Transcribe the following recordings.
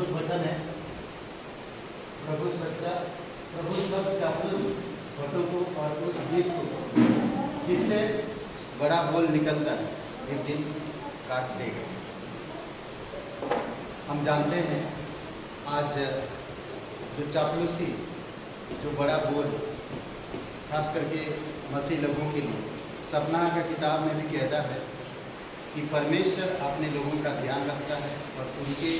अद्भुत वचन है। प्रभु सब चापलूस भट्टों को और उस जीव को जिससे बड़ा बोल निकलता है एक दिन काट देगा। हम जानते हैं आज जो चापलूसी, जो बड़ा बोल, खास करके मसीह लोगों के लिए, सपना का किताब में भी कहता है कि परमेश्वर अपने लोगों का ध्यान रखता है और उनके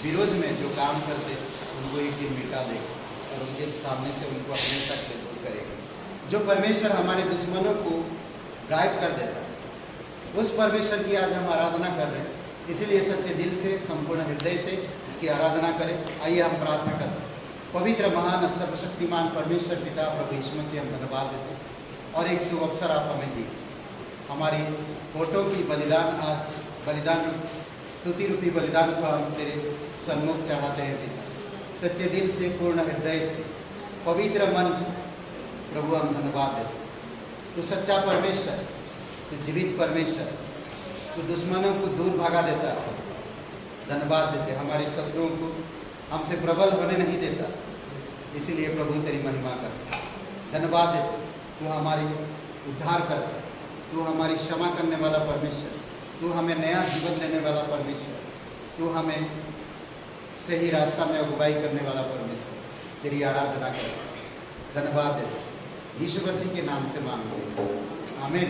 विरोध में जो काम करते उनको एक दिन मिटा देगा और उनके सामने से उनको अपने तक दूर करेगा। जो परमेश्वर हमारे दुश्मनों को गायब कर देता है, उस परमेश्वर की आज हम आराधना कर रहे हैं। इसीलिए सच्चे दिल से, संपूर्ण हृदय से इसकी आराधना करें। आइए हम प्रार्थना करते हैं। पवित्र, महान, सर्वशक्तिमान परमेश्वर पिता प्रभु यीशु मसीह, हम धन्यवाद देते हैं और एक शुभ अवसर आप हमें दी। हमारी फोटो की बलिदान, आज बलिदान, स्तुति रूपी बलिदान को हम तेरे सन्मुख चढ़ाते हैं पिता। सच्चे दिल से, पूर्ण हृदय से, पवित्र मन से प्रभु हम धन्यवाद देते। तू सच्चा परमेश्वर, तू जीवित परमेश्वर, तू दुश्मनों को दूर भगा देता है। धन्यवाद देते, हमारे शत्रुओं को हमसे प्रबल होने नहीं देता। इसीलिए प्रभु तेरी महिमा कर। धन्यवाद देते, तू हमारी उद्धार करता, तू हमारी क्षमा करने वाला परमेश्वर, तू हमें नया जीवन देने वाला परमेश्वर, तू हमें सही रास्ता में अगुवाई करने वाला परमेश्वर। तेरी आराधना कर। धन्यवाद देते, यीशु मसीह के नाम से मांगते हैं, आमीन।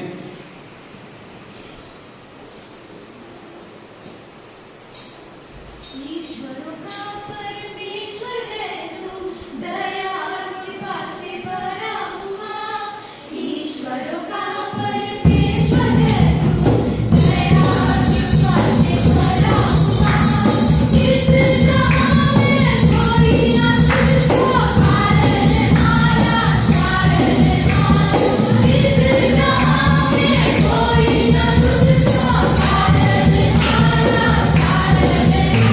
ईश्वरों का परमेश्वर है तू, दयालु कृपा से भरा हुआ। ईश्वरों का परमेश्वर है तू, दयालु कृपा से भरा हुआ। इस जहां में कोई ना तुझको पालनहारा, पालनहारा। इस जहां में कोई ना तुझको पालनहारा, पालनहारा।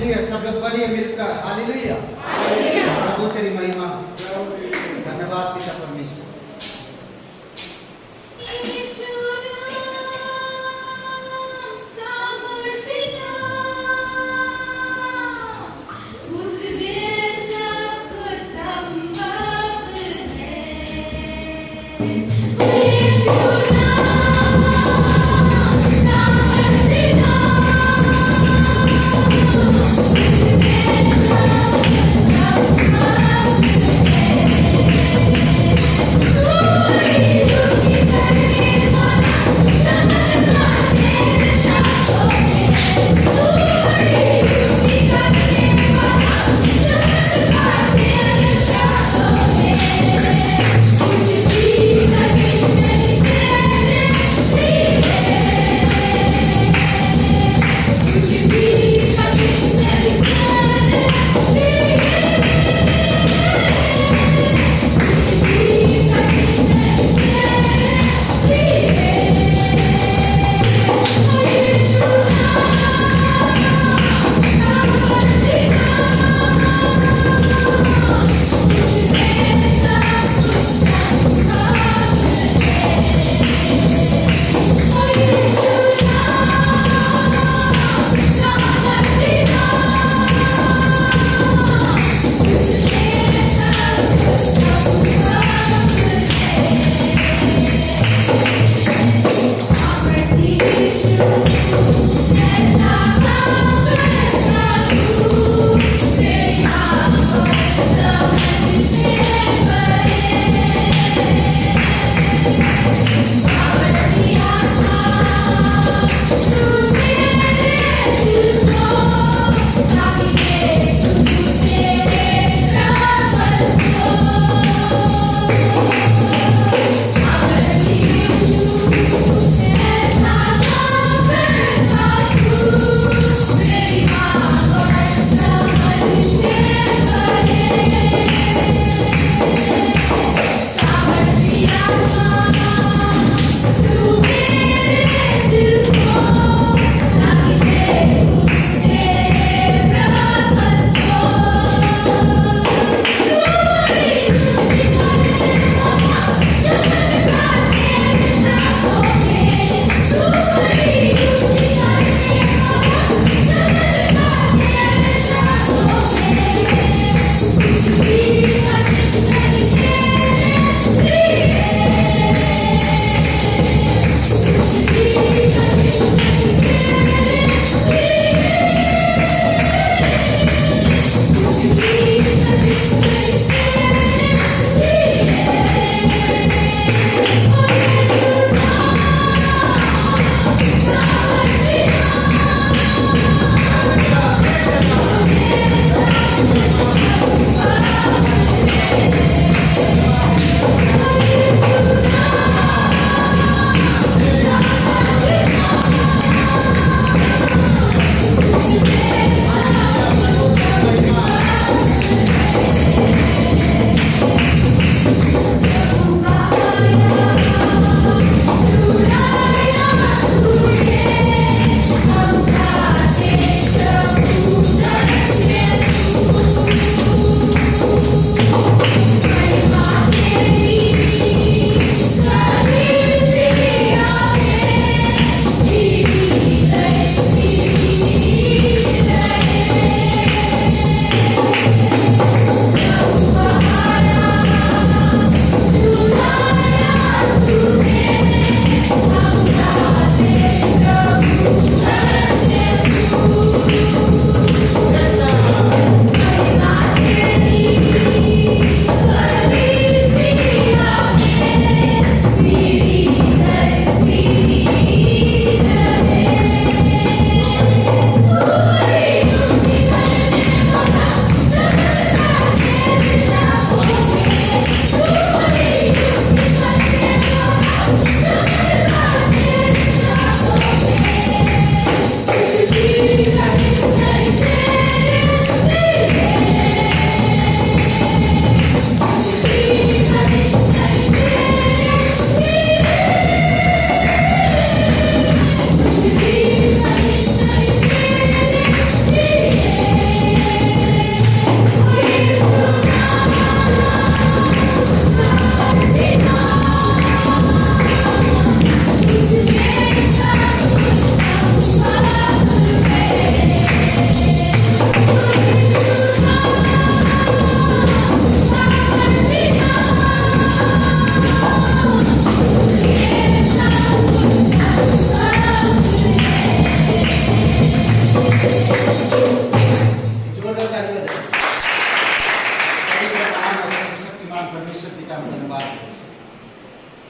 हालेलुया, सब लोग पढ़िए मिलकर, हालेलुया। प्रभु तेरी महिमा, धन्यवाद पिता परमेश्वर। यीशु नाम सामर्थ्य नाम, उसमें सब कुछ संभव है। यीशु नाम सामर्थ्य नाम,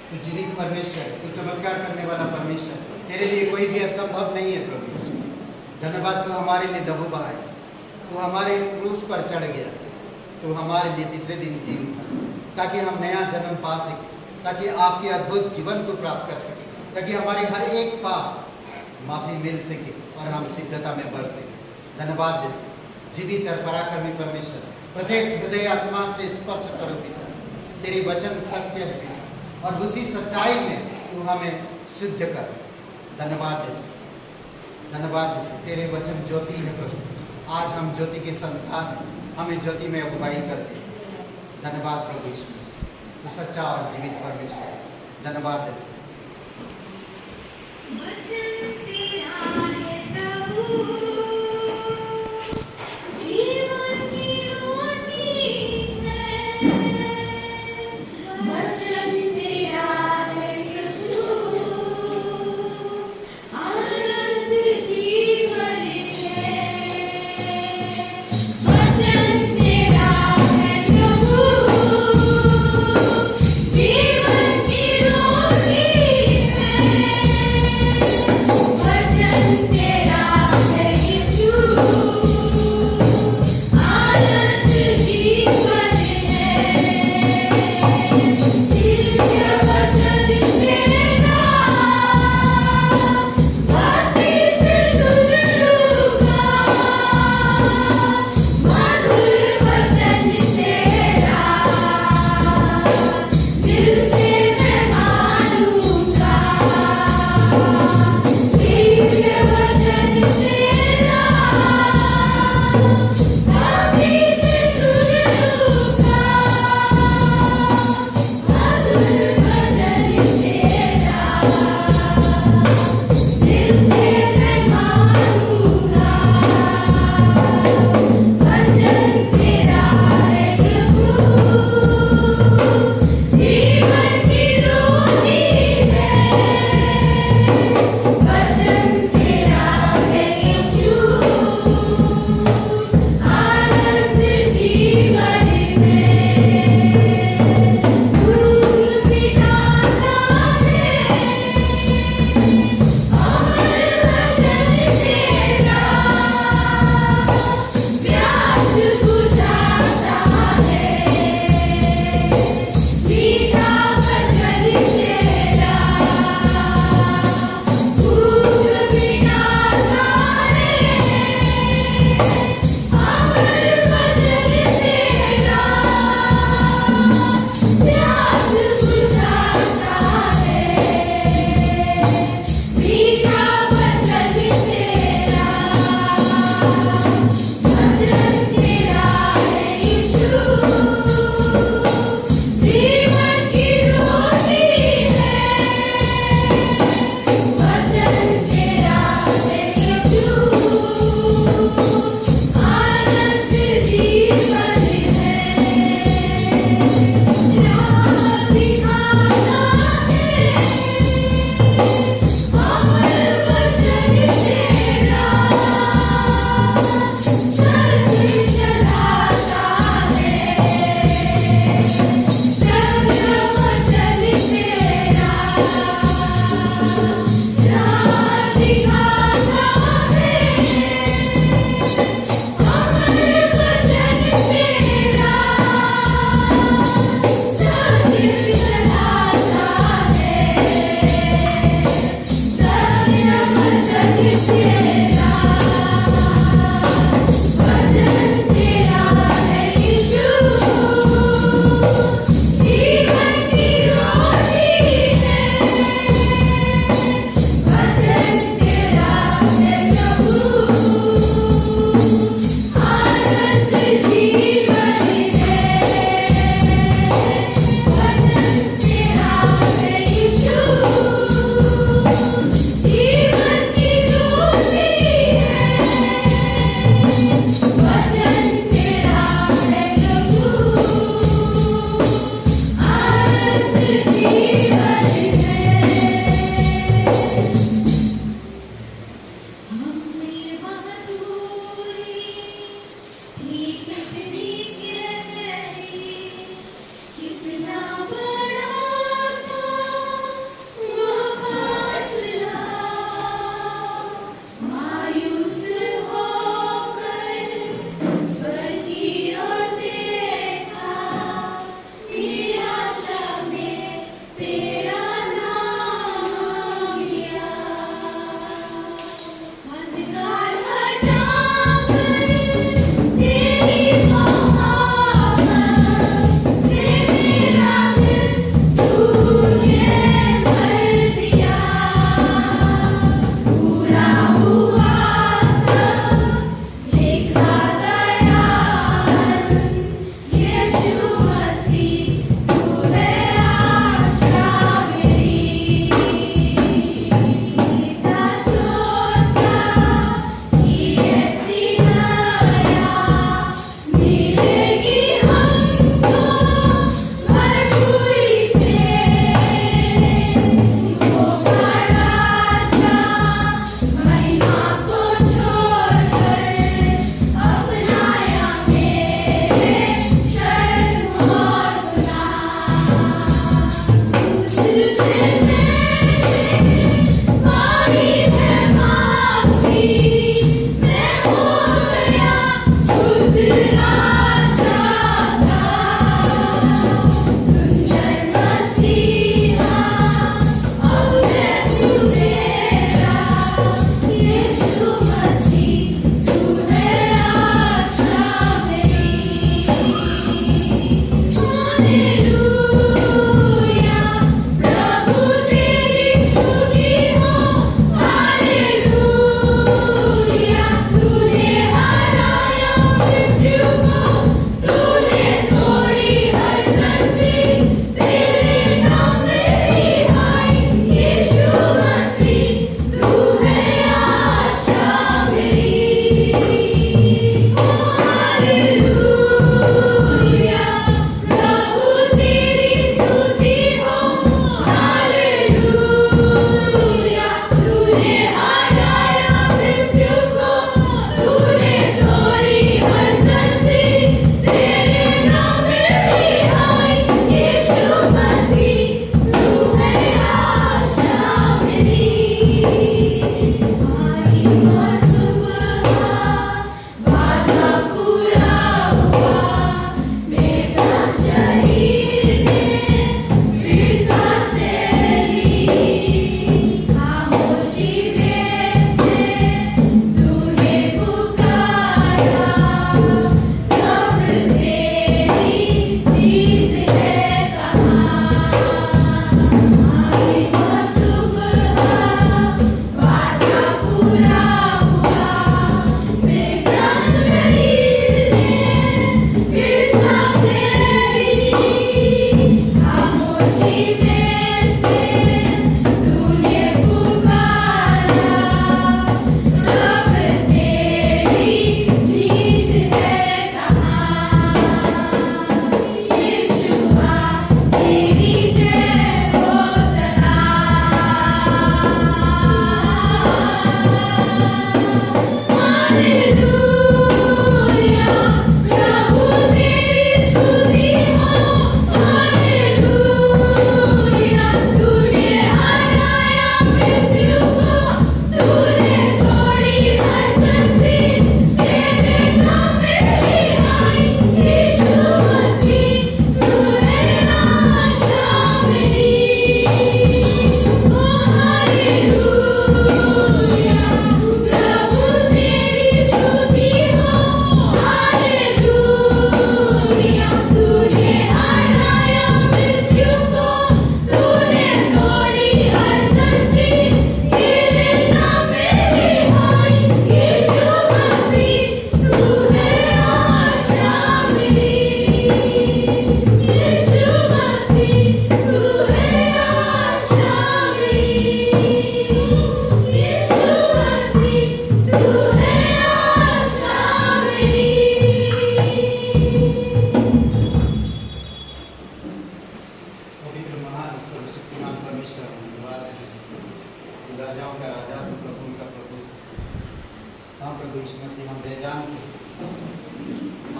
तू जीवित परमेश्वर, तू चमत्कार करने वाला परमेश्वर, तेरे लिए कोई भी असंभव नहीं है प्रभु। धन्यवाद, तू हमारे लिए लहू बहाए, तू हमारे क्रूस पर चढ़ गया, तू हमारे लिए तीसरे दिन जी उठा, ताकि हम नया जन्म पा सके, ताकि आपके अद्भुत जीवन को प्राप्त कर सके, ताकि हमारे हर एक पाप माफी मिल सके और हम सिद्धता में बढ़ सके। धन्यवाद देते, जीवित और पराक्रमी परमेश्वर, प्रत्येक हृदय आत्मा से स्पर्श करो पिता, तेरी वचन सत्य है और उसी सच्चाई में तू हमें सिद्ध कर। धन्यवाद देते, धन्यवाद देते, तेरे वचन ज्योति है प्रभु। आज हम ज्योति के संतान हैं, हमें ज्योति में अगुवाई करते। धन्यवाद प्रभु यीशु, तू सच्चा और जीवित परमेश्वर। धन्यवाद देते। वचन तेरा है प्रभु, जीवन की रोटी है। वचन तेरा है यीशु, अनंत जीवन है। वचन तेरा है प्रभु, जीवन की रोटी है। वचन तेरा है यीशु, अनंत जीवन है। दिव्य वचन तेरा, भक्ति से सुन लूँगा। मधुर वचन तेरा, दिल से मैं मानूँगा। दिव्य वचन तेरा, भक्ति से सुन लूँगा। मधुर वचन तेरा, दिल से मैं मानूँगा। वचन तेरा है प्रभु, जीवन की रोटी है। वचन तेरा है यीशु,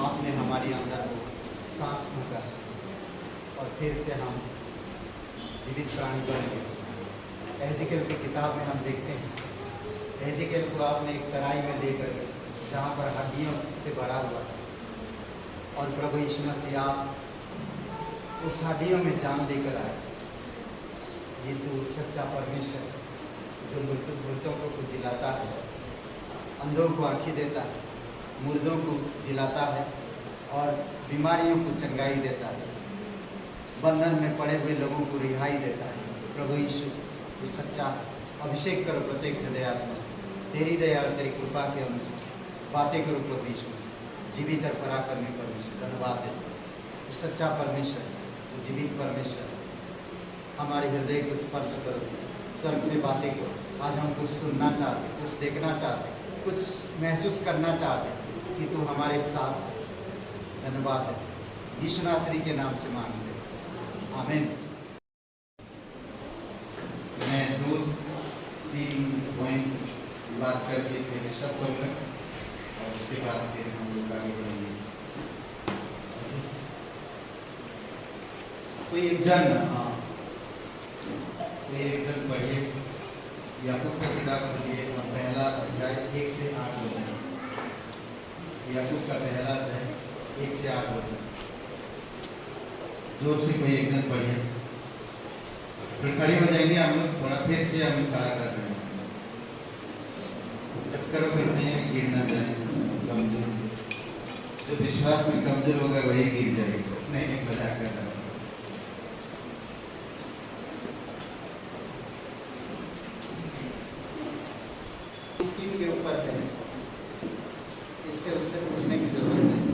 आपने हमारी अंदर को सांस फूंका है और फिर से हम जीवित प्राणी बन गए। एहजिकेल की किताब में हम देखते हैं एहजिकेल को आपने एक तराई में लेकर जहाँ पर हड्डियों से भरा हुआ था और प्रभु यीशु मसीह आप उस हड्डियों में जान लेकर आए। यीशु सच्चा परमेश्वर जो मृतों को जिलाता है, अंधों को आँखें देता है, मुर्दों को जिलाता है और बीमारियों को चंगाई देता है, बंधन में पड़े हुए लोगों को रिहाई देता है। प्रभु यीशु तो सच्चा है। अभिषेक करो प्रत्येक हृदय आत्मा, तेरी दया और तेरी कृपा के अनुसार बातें करो प्रभु यीशु, जीवित और पराक्रमी परमेश्वर धन्यवाद है। तो सच्चा परमेश्वर, तो जीवित परमेश्वर, हमारे हृदय को स्पर्श करो, स्वर्ग से बातें करो। आज हम कुछ सुनना चाहते, कुछ देखना चाहते, कुछ महसूस करना चाहते कि तू हमारे साथ है। धन्यवाद है, यीशु नासरी के नाम से मांगते आमीन। मैं 2-3 पॉइंट बात करके फिर स्टॉप करूँगा और उसके बाद फिर हम लोग आगे बढ़ेंगे। कोई एक जन पढ़िए याकूब का किताब पढ़िए और पहला अध्याय 1 से 8 वचन। याकूब का पहला अध्याय 1 से 8 वचन। जोर से कोई एक जन पढ़िए। फिर खड़े हो जाएंगे हम लोग, थोड़ा फिर से हम खड़ा कर रहे हैं। चक्कर करते हैं, गिर ना जाए। कमजोर जो विश्वास में कमजोर होगा वही गिर जाएगा। नहीं मजाक कर रहा हूँ। स्क्रीन के ऊपर है, इससे उससे पूछने की जरूरत नहीं।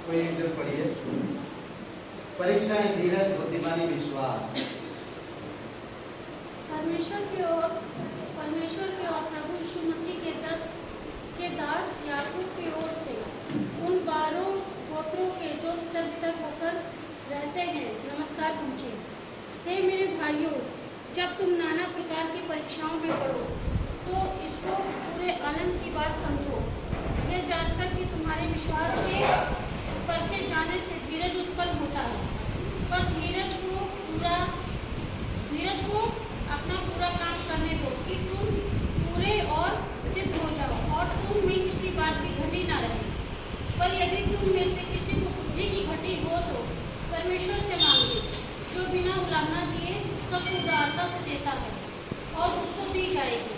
कोई एक जन पढ़िए। परीक्षाएं, धीरज, बुद्धिमानी, विश्वास। परमेश्वर की ओर प्रभु यीशु मसीह के दास याकूब की ओर से उन 12 गोत्रों के जो तितर-बितर होकर रहते हैं नमस्कार पहुँचे। हे मेरे भाइयों, जब तुम नाना प्रकार की परीक्षाओं में पड़ो तो इसको पूरे आनंद की बात समझो, यह जानकर कि तुम्हारे विश्वास के परखे जाने से धीरज उत्पन्न होता है। पर धीरज को अपना पूरा काम करने दो कि तुम पूरे और सिद्ध हो जाओ और तुम में किसी बात की घटी ना रहे। पर यदि तुम में से किसी को बुद्धि की घटी हो तो परमेश्वर से मांगे, जो बिना उलाहना दिए सबको उदारता से देता है और उसको दी जाएगी।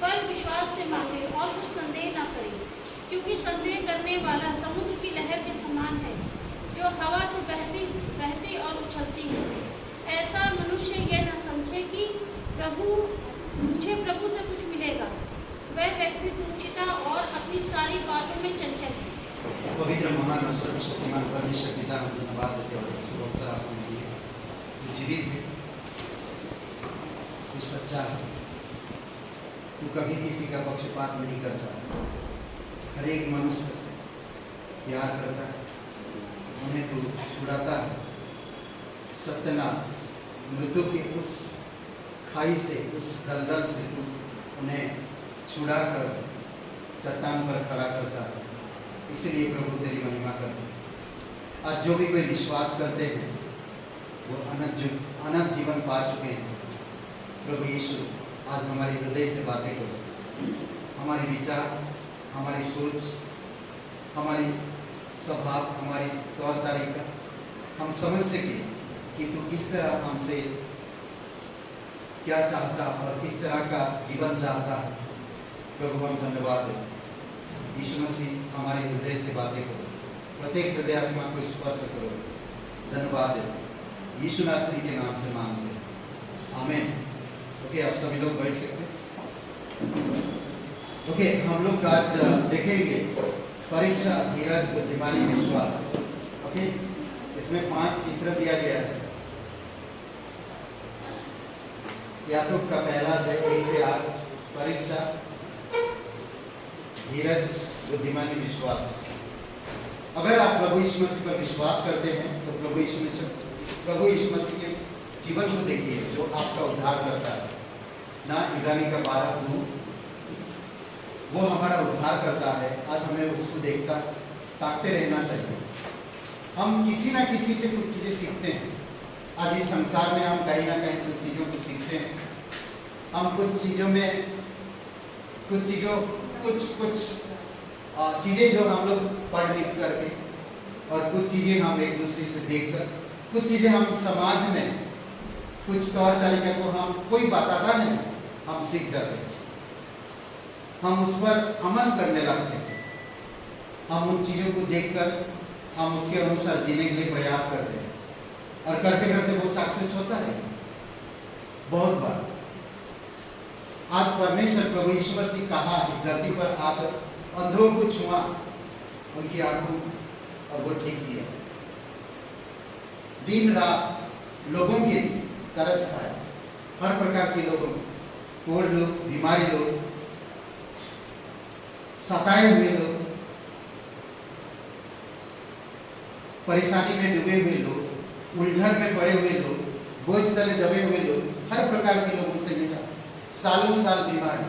पर विश्वास से मांगे और कुछ संदेह न करें, क्योंकि संदेह करने वाला समुद्र की लहर के समान है, जो हवा से बहती और उछलती है। ऐसा मनुष्य यह न समझे कि मुझे प्रभु से कुछ मिलेगा। वह व्यक्ति तुच्छता और अपनी सारी बातों में चंचल है। पवित्र महान और सर्वशक्तिमान परमेश्वर पिता, हम धन्यवाद देते हैं और शुभ अवसर आपने दिया। तू जीवित है, तू सच्चा है, तू कभी किसी का पक्षपात नहीं करता। हर एक मनुष्य से प्यार करता है, उन्हें तू छुड़ाता है। सत्यनाश मृत्यु की उस खाई से, उस दलदल से तू उन्हें छुड़ा कर चट्टान पर खड़ा करता है। इसलिए प्रभु तेरी महिमा कर। आज जो भी कोई विश्वास करते हैं वो अनंत जीवन पा चुके हैं। प्रभु यीशु आज हमारे हृदय से बातें करो, हमारे विचार, हमारी सोच, हमारी स्वभाव, हमारी तौर तरीका हम समझ सके कि तू किस तरह हमसे क्या चाहता और किस तरह का जीवन चाहता है। प्रभु हम धन्यवाद दें। यीशु मसीह हमारे हृदय से बातें करो, प्रत्येक हृदय आत्मा को स्पर्श करो। धन्यवाद दें, यीशु नासरी के नाम से मांगते हैं आमीन। ओके, आप सभी लोग बैठ सकते हैं। ओके, हम लोग आज देखेंगे परीक्षा, धीरज, बुद्धिमानी, विश्वास। ओके, इसमें 5 चित्र दिया गया है। याकूब का पहला अध्याय 1 से 8, परीक्षा, धीरज, बुद्धिमानी, विश्वास। अगर आप प्रभु यीशु मसीह पर विश्वास करते हैं तो प्रभु यीशु मसीह प्रभु यीशु मसीह के जीवन को देखिए जो आपका उद्धार करता है। ना इब्रानी का 12 वो हमारा उद्धार करता है। आज हमें उसको देखकर ताकते रहना चाहिए। हम किसी ना किसी से कुछ चीज़ें सीखते हैं। आज इस संसार में हम कहीं ना कहीं कुछ चीज़ों को सीखते हैं। हम कुछ चीज़ें जो हम लोग पढ़ लिख करके और कुछ चीज़ें हम एक दूसरे से देखकर, कुछ चीज़ें हम समाज में कुछ तौर तरीके को हम कोई बताता नहीं, हम सीख जाते हैं। हम उस पर अमल करने लगते हैं। हम उन चीज़ों को देखकर हम उसके अनुसार जीने के लिए प्रयास करते हैं और करते करते वो सक्सेस होता है बहुत बार। आज परमेश्वर प्रभु यीशु मसीह कहा इस धरती पर आप अंधों को छुआ, उनकी आंखों और वो ठीक किया। दिन रात लोगों के तरस खाया, हर प्रकार के लोगों, कोढ़ लोग, बीमारी लोग, सताए हुए लोग, परेशानी में डूबे हुए लोग, उलझन में पड़े हुए लोग, बोझ तले दबे हुए लोग, हर प्रकार के लोगों से मिला। सालों साल बीमारी,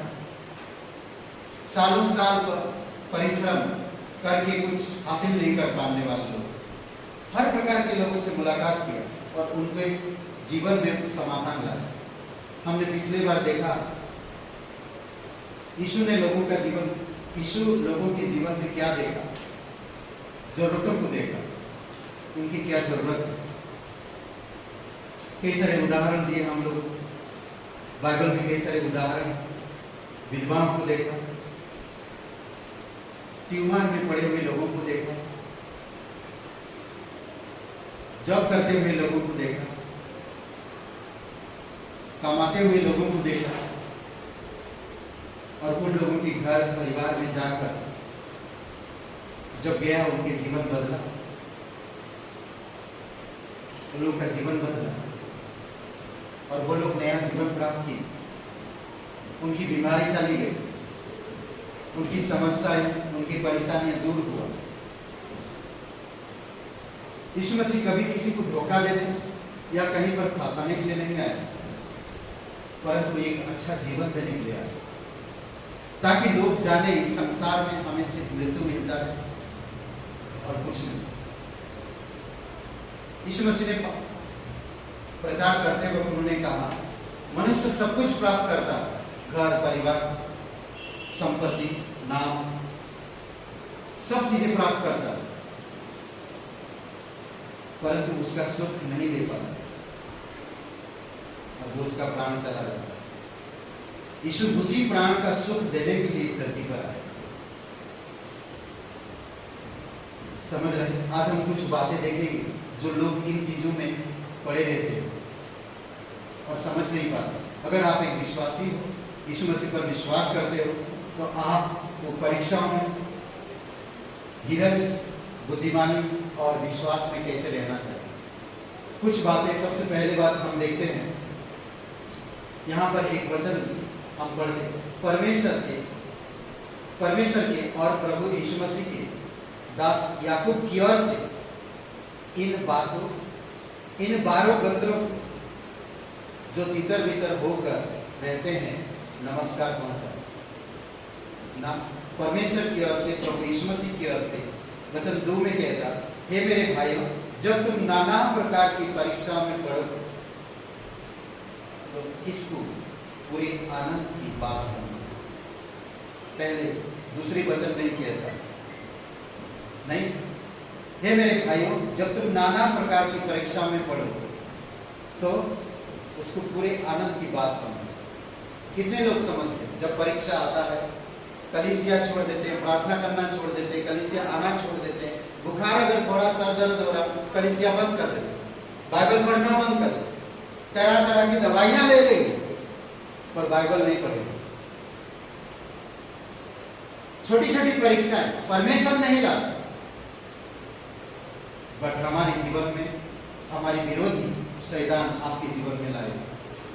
सालों साल परिश्रम करके कुछ हासिल नहीं कर पाने वाले लोग, हर प्रकार के लोगों से मुलाकात किया और उनके जीवन में समाधान लाया। हमने पिछली बार देखा यीशु लोगों के जीवन में क्या देखा, जरूरतों को देखा, उनकी क्या जरूरत है। कई सारे उदाहरण दिए हम लोग, बाइबल में कई सारे उदाहरण, विधवाओं को देखा, ट्यूमर में पड़े हुए लोगों को देखा, जॉब करते हुए लोगों को देखा, कमाते हुए लोगों को देखा और उन लोगों के घर परिवार में जाकर जब गया उनके जीवन बदला, उन लोगों का जीवन बदला और वो लोग नया जीवन प्राप्त किए। उनकी बीमारी चली गई, उनकी समस्याएं, उनकी परेशानियां दूर हुआ। यीशु मसीह कभी किसी को धोखा देने या कहीं पर फंसाने के लिए नहीं आया, परंतु एक अच्छा जीवन देने के लिए आया, ताकि लोग जाने इस संसार में हमें सिर्फ मृत्यु मिलता है और कुछ नहीं। यीशु मसीह ने प्रचार करते हुए उन्होंने कहा, मनुष्य सब कुछ प्राप्त करता, घर परिवार, संपत्ति, नाम, सब चीजें प्राप्त करता, परंतु उसका सुख नहीं ले पाता और वो उसका प्राण चला जाता। यीशु उसी प्राण का सुख देने के लिए इस धरती पर आए। समझ रहे? आज हम कुछ बातें देखेंगे जो लोग इन चीजों में पड़े रहते हैं और समझ नहीं पाते। अगर आप एक विश्वासी हो, यीशु मसीह पर विश्वास करते हो, तो आपको परीक्षाओं में धीरज, बुद्धिमानी और विश्वास में कैसे रहना चाहिए। कुछ बातें, सबसे पहले बात हम देखते हैं, यहाँ पर एक वचन हम पढ़ते, परमेश्वर के और प्रभु यीशु मसीह के दास याकूब की ओर से इन 12 गोत्रों जो तितर बितर होकर रहते हैं नमस्कार पहुंचाए। ना परमेश्वर की ओर से, प्रभु यीशु मसीह की ओर से वचन 2 में कहता, हे मेरे भाइयों, जब तुम नाना प्रकार की परीक्षाओं में पढ़ो तो इसको पूरे आनंद की बात समझो। पहले दूसरी वचन नहीं कहता, नहीं, हे मेरे भाइयों, जब तुम नाना प्रकार की परीक्षा में पढ़ो तो उसको पूरे आनंद की बात समझो। कितने लोग समझते हैं? जब परीक्षा आता है कलीसिया छोड़ देते हैं, प्रार्थना करना छोड़ देते हैं, कलीसिया आना छोड़ देते हैं, बुखार अगर थोड़ा सा दर्द हो रहा कलीसिया बंद कर देते, बाइबल पढ़ना बंद कर देते, तरह तरह की दवाइयां ले लेंगे पर बाइबल नहीं पढ़ेंगे। छोटी छोटी परीक्षाएं परमेश्वर नहीं लाता, बट हमारे जीवन में हमारी विरोधी शैतान आपके जीवन में लाएगा।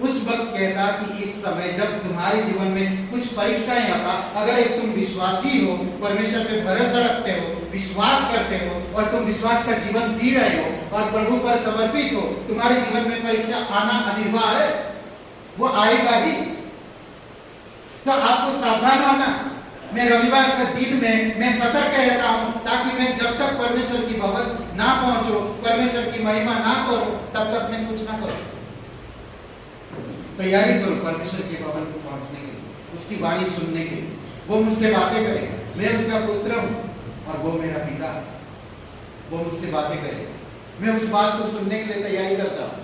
उस वक्त कहता कि इस समय जब तुम्हारे जीवन में कुछ परीक्षाएं आता, अगर एक तुम विश्वासी हो, परमेश्वर पे भरोसा रखते हो, विश्वास करते हो और तुम विश्वास का जीवन जी रहे हो, और प्रभु पर समर्पित हो, तुम्हारे जीवन में परीक्षा आना अनिवार्य है, वो आएगा ही। तो आपको सावधान होना। मैं रविवार के दिन में मैं सतर्क रहता हूं, ताकि मैं जब तक परमेश्वर की भवन ना पहुंचो, परमेश्वर की महिमा ना करूं, तब तक मैं कुछ ना करूं। तैयारी करो परमेश्वर के भवन को पहुंचने के लिए, उसकी वाणी सुनने के लिए। वो मुझसे बातें करेगा, मैं उसका पुत्र हूं और वो मेरा पिता है। वो मुझसे बातें करेगा, मैं उस बात को सुनने के लिए तैयारी करता हूं।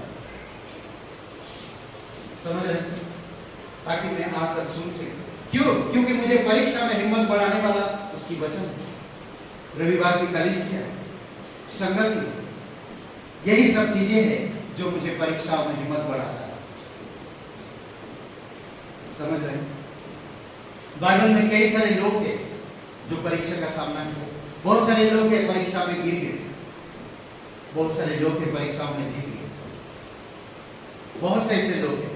समझ रहे, ताकि मैं आकर सुन सकूं। क्यों? क्योंकि मुझे परीक्षा में हिम्मत बढ़ाने वाला उसकी वचन है। रविवार की कलीसिया, संगति, यही सब चीजें हैं जो मुझे परीक्षाओं में हिम्मत बढ़ाता है। समझ रहे हैं? बाइबल में कई सारे लोग हैं जो परीक्षा का सामना किया। बहुत सारे लोग हैं परीक्षा में गिर गए, बहुत सारे लोग हैं परीक्षाओं में जीत गए। बहुत से ऐसे लोग हैं।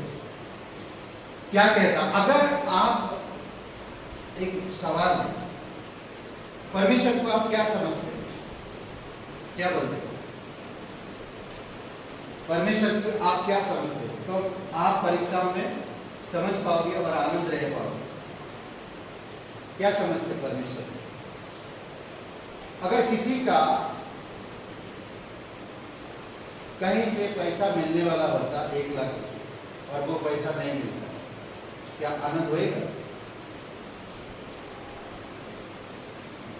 क्या कहता, अगर आप एक सवाल है, परमेश्वर को आप क्या समझते हैं? क्या बोलते हैं? परमेश्वर को आप क्या समझते हैं? तो आप परीक्षाओं में समझ पाओगे और आनंद रह पाओगे। क्या समझते हैं परमेश्वर? अगर किसी का कहीं से पैसा मिलने वाला होता 1 लाख और वो पैसा नहीं मिलता, क्या आनंद होएगा?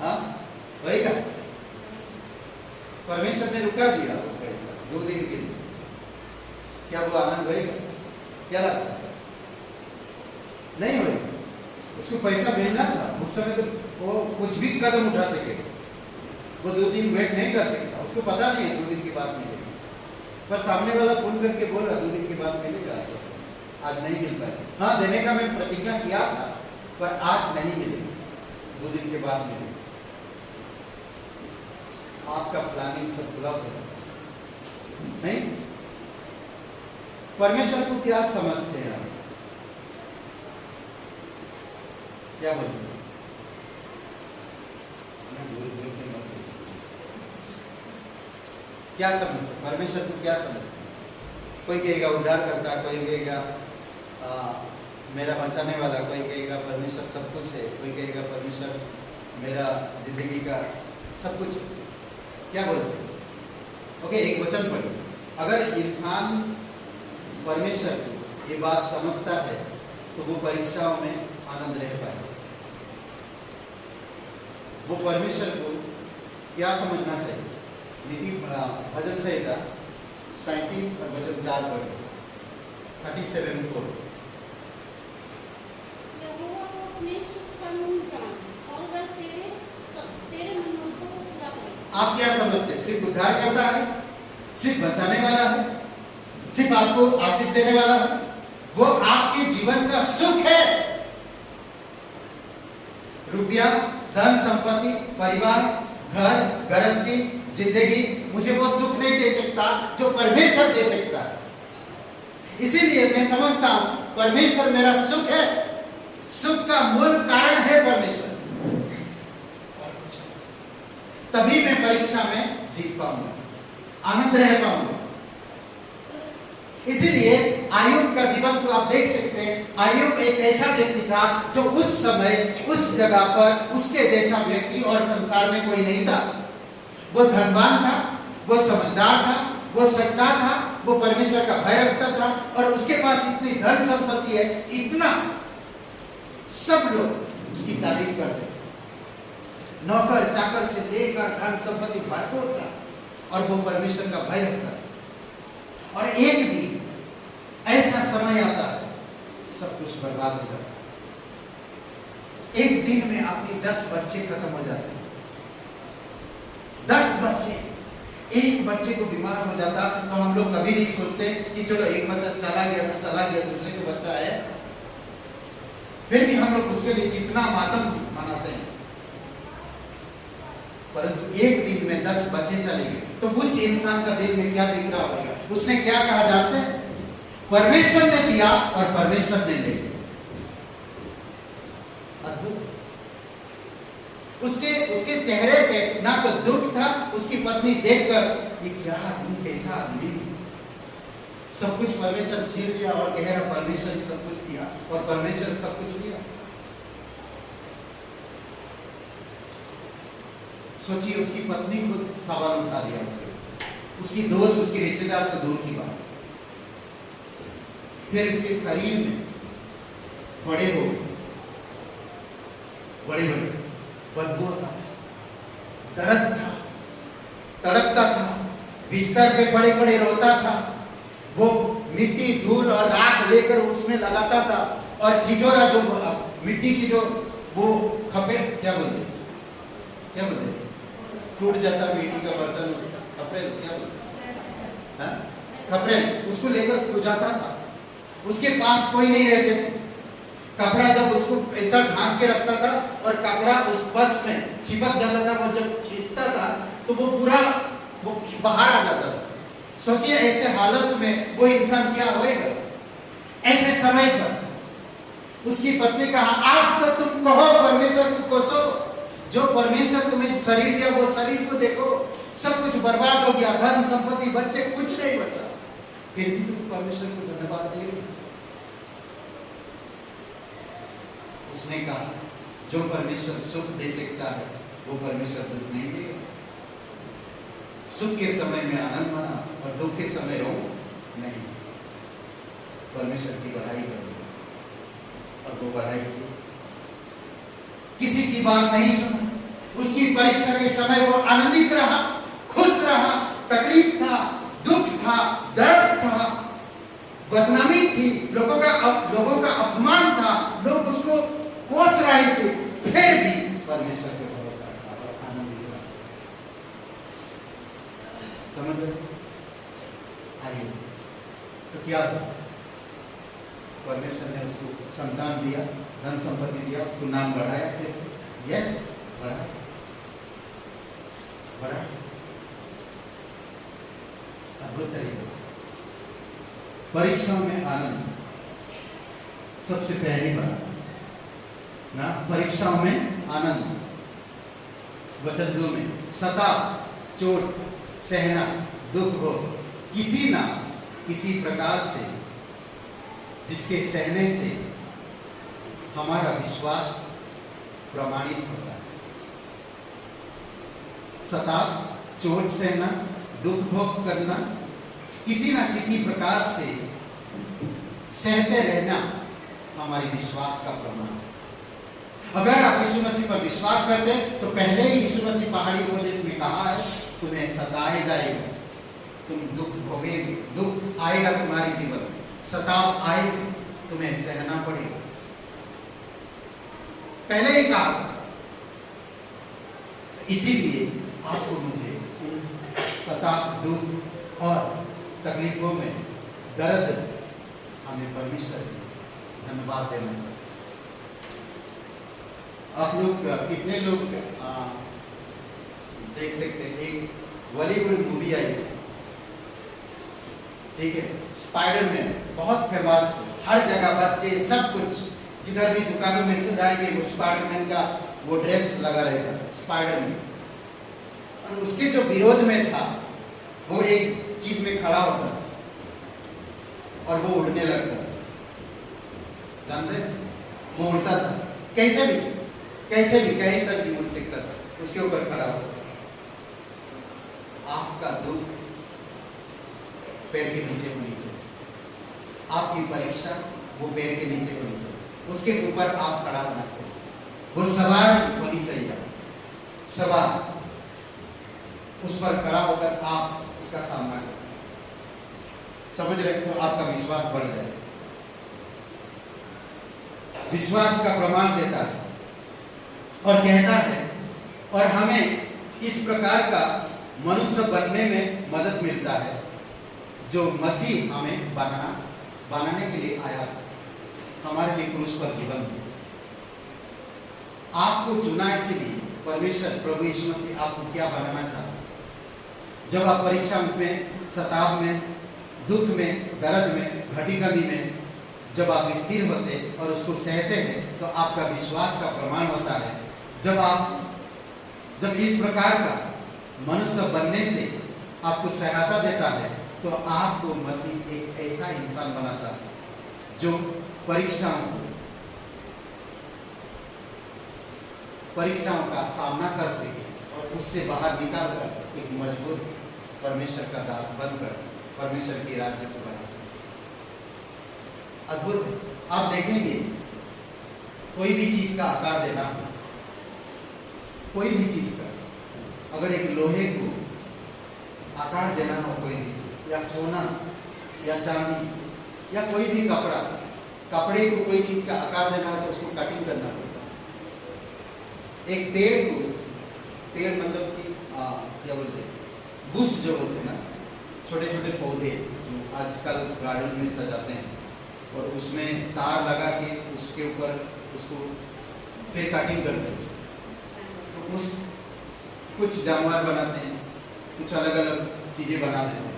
हाँ, होएगा? परमेश्वर ने रुका दिया वो पैसा 2 दिन के लिए, क्या वो आनंद होएगा? क्या लगता है? नहीं होएगा। उसको पैसा मिलना था उस समय, तो वो कुछ भी कदम उठा सकेगा। वो 2 दिन वेट नहीं कर सकता, उसको पता नहीं है 2 दिन के बाद मिलेगा। पर सामने वाला फोन करके बोल रहा 2 दिन के बाद मिलेगा, आज नहीं मिल पाएगा। हाँ, देने का मैं प्रतिज्ञा किया था, पर आज नहीं मिलेगा, 2 दिन के बाद मिलेगा। आपका प्लानिंग सब फ्लॉप होगा। नहीं, परमेश्वर को क्या समझते हैं आप? क्या बोलते हैं? क्या समझते? परमेश्वर को क्या समझते? कोई कहेगा उद्धार करता, कोई कहेगा मेरा बचाने वाला, कोई कहेगा परमेश्वर सब कुछ है, कोई कहेगा परमेश्वर मेरा जिंदगी का सब कुछ है। क्या बोलते? ओके, एक वचन पढ़ो। अगर इंसान परमेश्वर की ये बात समझता है तो वो परीक्षाओं में आनंद रह पाएगा। वो परमेश्वर को क्या समझना चाहिए? नीति भजन संहिता 37 और वचन 4 पढ़ो, 37:4। यहोवा को अपने सुख का मूल जान, और वह तेरे मनोरथों को पूरा करेगा। आप क्या समझते हैं? सिर्फ उद्धार करता है, सिर्फ बचाने वाला है, सिर्फ आपको आशीष देने वाला है, वो आपके जीवन का सुख है। रुपया, धन संपत्ति, परिवार, घर, गृहस्थी, जिंदगी, मुझे वो सुख नहीं दे सकता जो परमेश्वर दे सकता है। इसीलिए मैं समझता हूं परमेश्वर मेरा सुख है, सुख का मूल कारण है परमेश्वर। तभी मैं परीक्षा में जीत पाऊंगा, आनंद रह पाऊंगा। इसीलिए आयुब का जीवन को आप देख सकते हैं। आयुब एक ऐसा व्यक्ति था जो उस समय उस जगह पर उसके जैसा व्यक्ति और संसार में कोई नहीं था। वो धनवान था, वो समझदार था, वो सच्चा था, वो परमेश्वर का भय रखता था, और उसके पास इतनी धन संपत्ति है, इतना सब लोग उसकी तारीफ करते, नौकर चाकर से लेकर धन संपत्ति भरपूर था, और वो परमेश्वर का भय रखता। और एक दिन ऐसा समय आता है सब कुछ बर्बाद हो जाता है। एक दिन में आपके 10 बच्चे खत्म हो जाते हैं। 10 बच्चे, एक बच्चे को बीमार हो जाता तो हम लोग कभी नहीं सोचते कि चलो एक बच्चा चला गया तो चला गया, दूसरे को बच्चा है, फिर भी हम लोग उसके लिए कितना मातम मनाते हैं। परंतु एक दिन में 10 बच्चे चले गए तो उस इंसान का दिल में क्या दिख रहा होगा? उसने क्या कहा? जानते हैं, परमेश्वर ने दिया और परमेश्वर ने ले लिया। अद्भुत। उसके चेहरे पे ना तो दुख था, उसकी पत्नी देखकर ये क्या आदमी, कैसा आदमी, सब कुछ परमेश्वर छीन लिया और कह रहा परमेश्वर ने सब कुछ किया और परमेश्वर सब कुछ लिया। सोचिए, उसकी पत्नी को सवाल उठा दिया उसकी दोस्त, उसके रिश्तेदार तो दूर की बात, फिर उसके शरीर में बड़े हो बड़े बदबू था, दर्द था, तड़पता था, बिस्तर पे पड़े पड़े रोता था, वो मिट्टी धूल और राख लेकर उसमें लगाता था और टिटोरा जो मिट्टी की जो वो खपे क्या बोलते टूट जाता मिट्टी का बर्तन, खपरे क्या बोलते हैं, खपरे, उसको लेकर पूजाता था। उसके पास कोई नहीं रहते थे, कपड़ा जब उसको ऐसा ढांक के रखता था और कपड़ा उस बस में चिपक जाता था और जब खींचता था तो वो पूरा वो बाहर आ जाता था। सोचिए ऐसे हालत में वो इंसान क्या होएगा। ऐसे समय पर उसकी पत्नी कहा, आप तो तुम कहो परमेश्वर को कोसो, जो परमेश्वर तुम्हें शरीर दिया वो शरीर को देखो, सब कुछ बर्बाद हो गया, धन संपत्ति बच्चे कुछ नहीं बचा, फिर भी तुम परमेश्वर को धन्यवाद दे रहे। उसने कहा, जो परमेश्वर सुख दे सकता है वो परमेश्वर दुख नहीं देगा। सुख के समय में आनंद माना और दुख के समय रो नहीं, परमेश्वर की बढ़ाई करो। और वो बढ़ाई की, किसी की बात नहीं सुना, उसकी परीक्षा के समय वो आनंदित रहा, खुश रहा, तकलीफ था, दुख था, दर्द था, बदनामी थी, लोगों का अपमान था, लोग उसको कोस रहे थे, फिर भी परमेश्वर पे भरोसा था और आनंदित रहा। समझ रहे? आइए, तो क्या परमेश्वर ने उसको संतान दिया, धन संपत्ति दिया, उसको नाम बढ़ाया कैसे? यस, बढ़ाया। अद्भुत तरीके से परीक्षाओं में आनंद सबसे पहली बात ना, परीक्षाओं में आनंद। वचन 2 में सताव, चोट सहना, दुख हो किसी ना किसी प्रकार से, जिसके सहने से हमारा विश्वास प्रमाणित होता है। सताव, चोट सहना, दुख भोग करना, किसी ना किसी प्रकार से सहते रहना हमारे विश्वास का प्रमाण है। अगर आप यीशु मसीह पर विश्वास करते हैं तो पहले ही यीशु मसीह पहाड़ी उपदेश में कहा है, तुम्हें सताए जाएगा, तुम दुख भोगेंगे, दुख आएगा तुम्हारे जीवन, सताव आएगा, तुम्हें सहना पड़ेगा, पहले ही कहा। इसीलिए आपको मुझे सताव, दुख और तकलीफों में दर्द हमें परमेश्वर धन्यवाद देना चाहिए। आप लोग कितने लोग देख सकते हैं, एक बॉलीवुड मूवी आई है, ठीक है, स्पाइडरमैन, बहुत फेमस, हर जगह बच्चे सब कुछ जिधर भी दुकानों में से जाएंगे वो स्पाइडरमैन का वो ड्रेस लगा रहेगा, स्पाइडरमैन। और उसके जो विरोध में था वो एक चीज में खड़ा होता और वो उड़ने लगता, जानते, वो उड़ता था, कैसे भी कहीं से भी उड़ सकता था, उसके ऊपर खड़ा हो। आपका दुख पैर के नीचे होनी चाहिए, आपकी परीक्षा वो पैर के नीचे होनी चाहिए, उसके ऊपर आप खड़ा होना चाहिए, वो सवार होनी चाहिए, सवार उस पर खड़ा होकर आप उसका सामना करें। समझ रहे? तो आपका विश्वास बढ़ जाए, विश्वास का प्रमाण देता है और कहता है, और हमें इस प्रकार का मनुष्य बनने में मदद मिलता है जो मसीह हमें बनाने के लिए आया, हमारे लिए क्रूस पर जीवन दिया। आपको चुना इसलिए परमेश्वर प्रभु यीशु मसीह आपको क्या बनाना चाहता है। जब आप परीक्षा में, सताव में, दुख में, दर्द में, घटी कमी में जब आप स्थिर होते और उसको सहते हैं तो आपका विश्वास का प्रमाण होता है। जब इस प्रकार का मनुष्य बनने से आपको सहायता देता है, तो आपको मसीह एक ऐसा इंसान बनाता है जो परीक्षाओं का सामना कर सके और उससे बाहर निकालकर एक मजबूत परमेश्वर का दास बनकर परमेश्वर के राज्य को बना सके। अद्भुत। आप देखेंगे कोई भी चीज का आकार देना, कोई भी चीज का, अगर एक लोहे को आकार देना हो, कोई भी, या सोना या चांदी या कोई भी कपड़े को कोई चीज का आकार देना हो तो उसको कटिंग करना पड़ता है। एक पेड़ मतलब कि क्या बोलते हैं, बुश जो बोलते हैं ना, छोटे छोटे पौधे आजकल गार्डन में सजाते हैं और उसमें तार लगा के उसके ऊपर उसको फिर कटिंग करते हैं, तो उस कुछ जानवर बनाते हैं, कुछ अलग अलग चीज़ें बना देते हैं।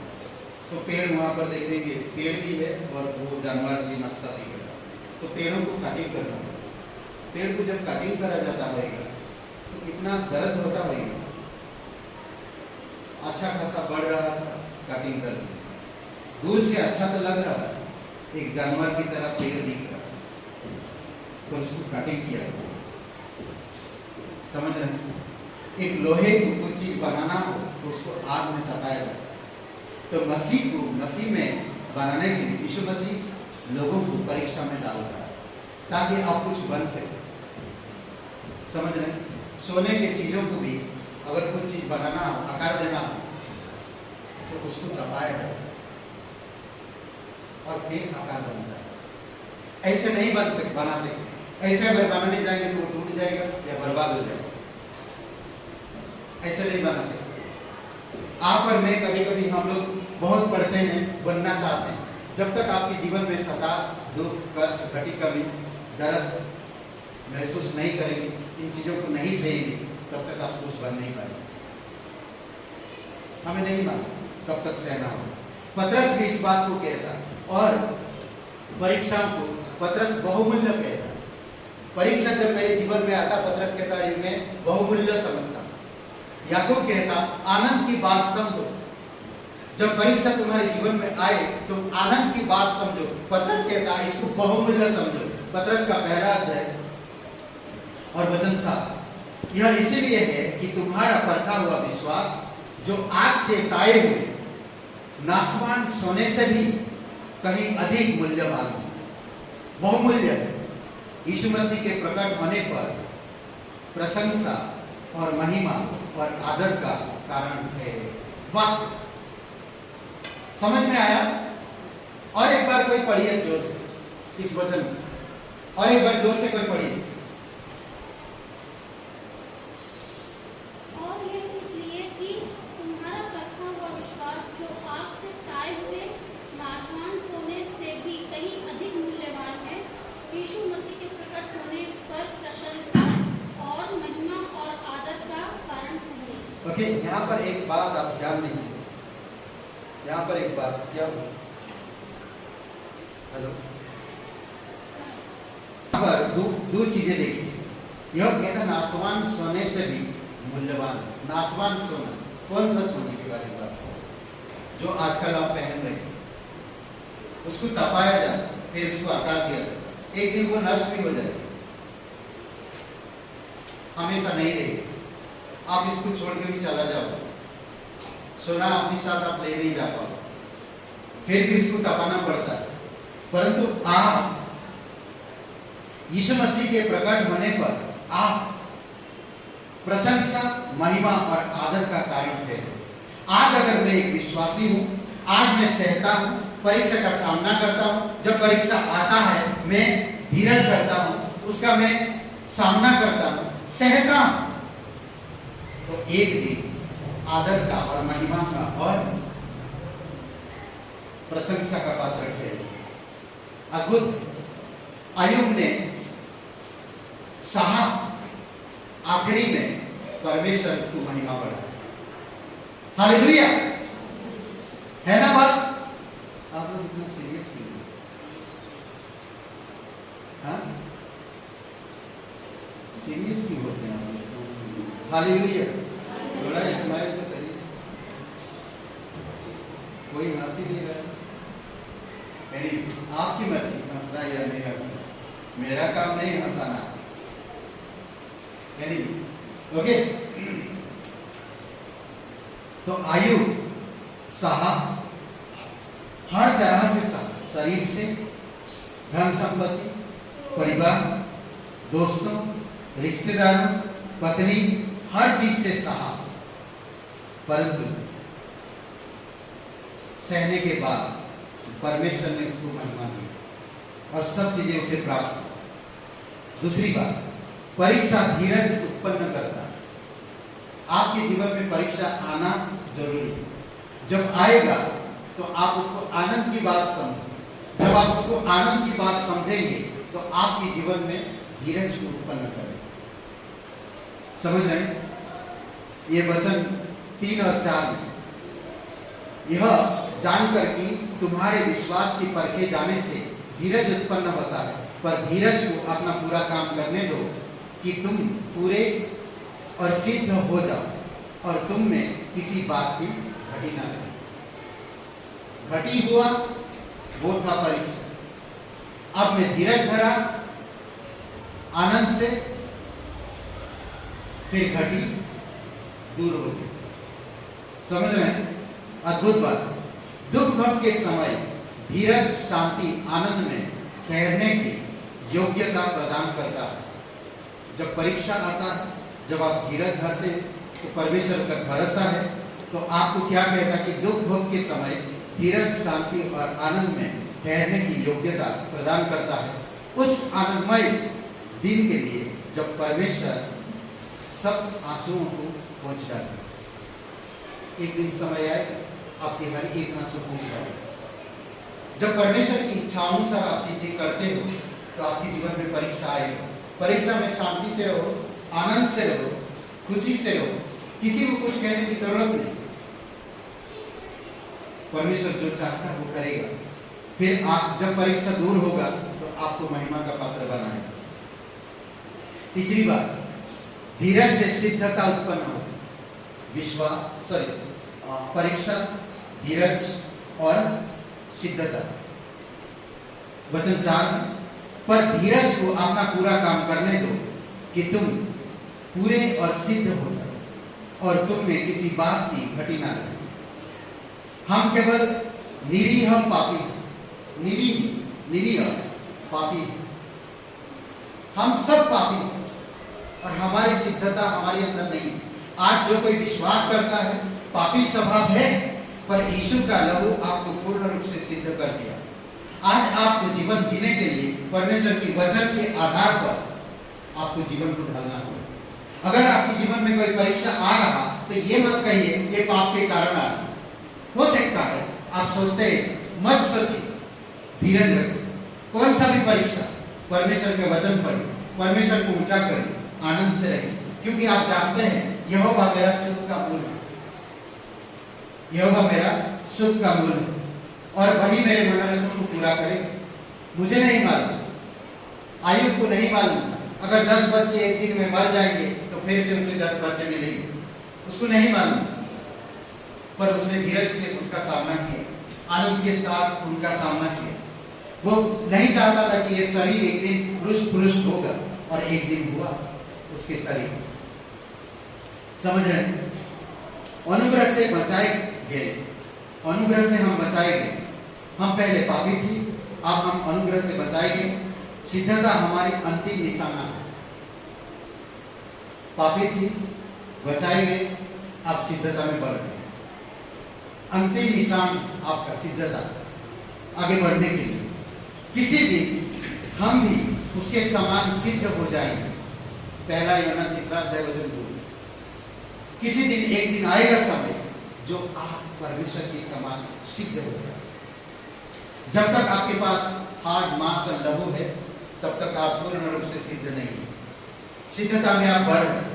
तो पेड़ वहाँ पर देखेंगे, पेड़ भी है और वो जानवर की नक्शा भी है। तो पेड़ों को कटिंग करना, पेड़ को जब कटिंग करा जाता होगा तो कितना दर्द होता होगा। अच्छा खासा बढ़ रहा था, कटिंग कर दी, दूर से अच्छा तो लग रहा है, एक जानवर की तरह पेड़ दिख रहा, तो उसको कटिंग किया। समझ रहे हैं? एक लोहे को कुछ चीज बनाना हो तो उसको आग में तपाया जाता है। तो मसीह में बनाने के लिए यीशु मसीह लोगों को परीक्षा में डालता है ताकि आप कुछ बन सके। समझ रहे हैं? सोने की चीजों को भी अगर कुछ चीज बनाना हो, आकार देना हो, तो उसको तपाया जाता है और फिर आकार बनता है। ऐसे नहीं बना सके। ऐसे अगर बनाने जाएंगे तो वो टूट जाएगा या बर्बाद हो जाएगा। ऐसे नहीं बना सकते। आप और मैं कभी कभी हम लोग बहुत पढ़ते हैं, बनना चाहते हैं। जब तक आपके जीवन में सता, दुख, कष्ट, घटी, कमी, दर्द महसूस नहीं करेंगे, इन चीजों को नहीं सहेंगे, तब तक आप कुछ बन नहीं पाएंगे। हमें नहीं मालूम कब तक सहना हो। पतरस भी इस बात को कहता और परीक्षाओं को पतरस बहुमूल्य कहता। परीक्षा जब मेरे जीवन में आता, पतरस कहता है मैं बहुमूल्य समझता। याकूब कहता आनंद की बात समझो, जब परीक्षा तुम्हारे जीवन में आए तो आनंद की बात समझो। पतरस कहता इसको बहुमूल्य समझो। पतरस का पहला अध्याय और वचन 7, यह इसीलिए है कि तुम्हारा परखा हुआ विश्वास जो आग से ताए हुए नासवान सोने से भी कहीं अधिक मूल्यवान है, बहुमूल्य है, यीशु मसीह के प्रकट होने पर प्रशंसा और महिमा और आदर का कारण है। वाह, समझ में आया? और एक बार कोई पढ़िए जोर से इस वचन में, और एक बार जोर से कोई पढ़िए। और यह इसलिए कि तुम्हारा परखा हुआ विश्वास जो आग से ताए हुए नाशवान सोने से भी कहीं अधिक मूल्यवान है, यीशु मसीह के प्रकट होने पर प्रशंसा और महिमा और आदर का कारण है। ओके, यहाँ पर एक बात आप ध्यान दीजिए। यहाँ पर एक बात क्या हो, हेलो, यहाँ पर दो चीजें देखिए। यह कहता नासवान सोने से भी मूल्यवान। नासवान सोना, कौन सा सोने के बारे में बात? जो आजकल आप पहन रहे हैं, उसको तपाया जाता, फिर उसको आकार दिया जाता, एक दिन वो नष्ट भी हो जाएगा, हमेशा नहीं रहेगी। आप इसको छोड़ के भी चला जाओ, सोना अपने साथ आप ले नहीं जा पाओ, फिर भी इसको तपाना पड़ता है। परंतु आप यीशु मसीह के प्रकट होने पर आप प्रशंसा, महिमा और आदर का कारण है। आज अगर मैं एक विश्वासी हूं, आज मैं सहता हूं, परीक्षा का सामना करता हूं, जब परीक्षा आता है मैं धीरज करता हूं, उसका मैं सामना करता हूं, सहता हूं, तो एक दिन आदर का और महिमा का और प्रशंसा का पात्र है। अद्भुत। अय्यूब ने सहा, आखिरी में परमेश्वर उसको महिमा बढ़ाया। हालेलुया, है ना बात? आप लोग इतना सीरियस क्यों? हाँ, सीरियस क्यों होते हैं आप लोग? हालेलुया, थोड़ा स्माइल तो करिए। मेरी आपकी मर्जी, हंसना या नहीं हंसना, मेरा काम नहीं हंसाना। ओके। तो आयु सहा हर तरह से सहा, शरीर से, धन संपत्ति, परिवार, दोस्तों, रिश्तेदारों, पत्नी, हर चीज से सहा, परंतु सहने के बाद परमेश्वर ने उसको महिमा दी और सब चीजें उसे प्राप्त हुई। दूसरी बात, परीक्षा धीरज उत्पन्न करता है। आपके जीवन में परीक्षा आना जरूरी है। जब आएगा तो आप उसको आनंद की बात समझो। जब आप उसको आनंद की बात समझेंगे तो आपके जीवन में धीरज को उत्पन्न करेगा। समझ रहे हैं? ये वचन 3 और 4 में यह जानकर कि तुम्हारे विश्वास की परखे जाने से धीरज उत्पन्न होता है, पर धीरज को अपना पूरा काम करने दो कि तुम पूरे और सिद्ध हो जाओ और तुम में किसी बात की घटी ना रहे। घटी हुआ वो था परीक्षा। अब मैं धीरज धरा आनंद से, फिर घटी दूर हो गई। समझ रहे हैं? अद्भुत बात। दुख भक्त के समय धीरज शांति आनंद में ठहरने की योग्यता प्रदान करता है। जब परीक्षा आता है, जब आप धीरज धरते हैं तो परमेश्वर का भरोसा है, तो आपको क्या कहता है कि दुख भोग के समय धीरज शांति और आनंद में ठहरने की योग्यता प्रदान करता है। उस आनंदमय दिन के लिए जब परमेश्वर सब आंसुओं को पहुंच डाले। एक दिन समय आए आपके हर एक आंसू पहुंच डाले। जब परमेश्वर की इच्छा अनुसार आप चीजें करते हो तो आपके जीवन में परीक्षा आएगी। परीक्षा में शांति से रहो, आनंद से रहो, खुशी से रहो, किसी को कुछ कहने की जरूरत नहीं। परमेश्वर जो चाहता है वो करेगा। फिर आप जब परीक्षा दूर होगा तो आपको महिमा का पात्र बनाएगा। तीसरी बात, धीरज से सिद्धता उत्पन्न हो। परीक्षा, धीरज और सिद्धता। वचन 4 में, पर धीरज को अपना पूरा काम करने दो कि तुम पूरे और सिद्ध हो जाओ और तुम में किसी बात की घटी ना रहे। हम केवल निरीह पापी, निरीह पापी, हम सब पापी और हमारी सिद्धता हमारे अंदर नहीं। आज जो कोई विश्वास करता है पापी स्वभाव है, पर यीशु का लहू आपको पूर्ण रूप से सिद्ध कर दिया। आज आपको जीवन जीने के लिए परमेश्वर की वचन के आधार पर आपको जीवन को ढालना होगा। अगर आपके जीवन में कोई परीक्षा आ रहा तो ये मत कहिए ये पाप के कारण आ रहा। हो सकता है आप सोचते हैं, मत सोचिए, धीरज रखिए। कौन सा भी परीक्षा, परमेश्वर के वचन पढ़िए, परमेश्वर को ऊंचा करिए, आनंद से रहिए, क्योंकि आप जानते हैं यहोवा मेरा सुख का मूल है। यहोवा मेरा सुख का मूल है और वही मेरे मनोरथों को पूरा करेगा। मुझे नहीं मालूम, आयुब को नहीं मालूम, अगर 10 बच्चे एक दिन में मर जाएंगे तो फिर से उसे 10 बच्चे मिलेंगे, उसको नहीं मालूम। पर उसने धीरज से उसका सामना किया, आनंद के साथ उनका सामना किया। वो नहीं चाहता था कि ये शरीर एक दिन पुरुष होगा, और एक दिन हुआ उसके शरीर। समझ रहे हैं? अनुग्रह से बचाए गए, अनुग्रह से हम बचाए गए। हम पहले पापी थी, अब हम अनुग्रह से बचाए गए। सिद्धता हमारी अंतिम निशाना है। पापी थी, बचाए गए, आप सिद्धता में बढ़ गए। अंतिम निशान आपका सिद्धता, आगे बढ़ने के लिए किसी दिन हम भी उसके समान सिद्ध हो जाएंगे। पहला यूहन्ना 3:2। किसी दिन एक दिन आएगा समय जो आप परमेश्वर के समान सिद्ध हो जाए। जब तक आपके पास हार्ड मांस और लहू है तब तक आप पूर्ण रूप से सिद्ध नहीं है। सिद्धता में आप बढ़ रहे हैं।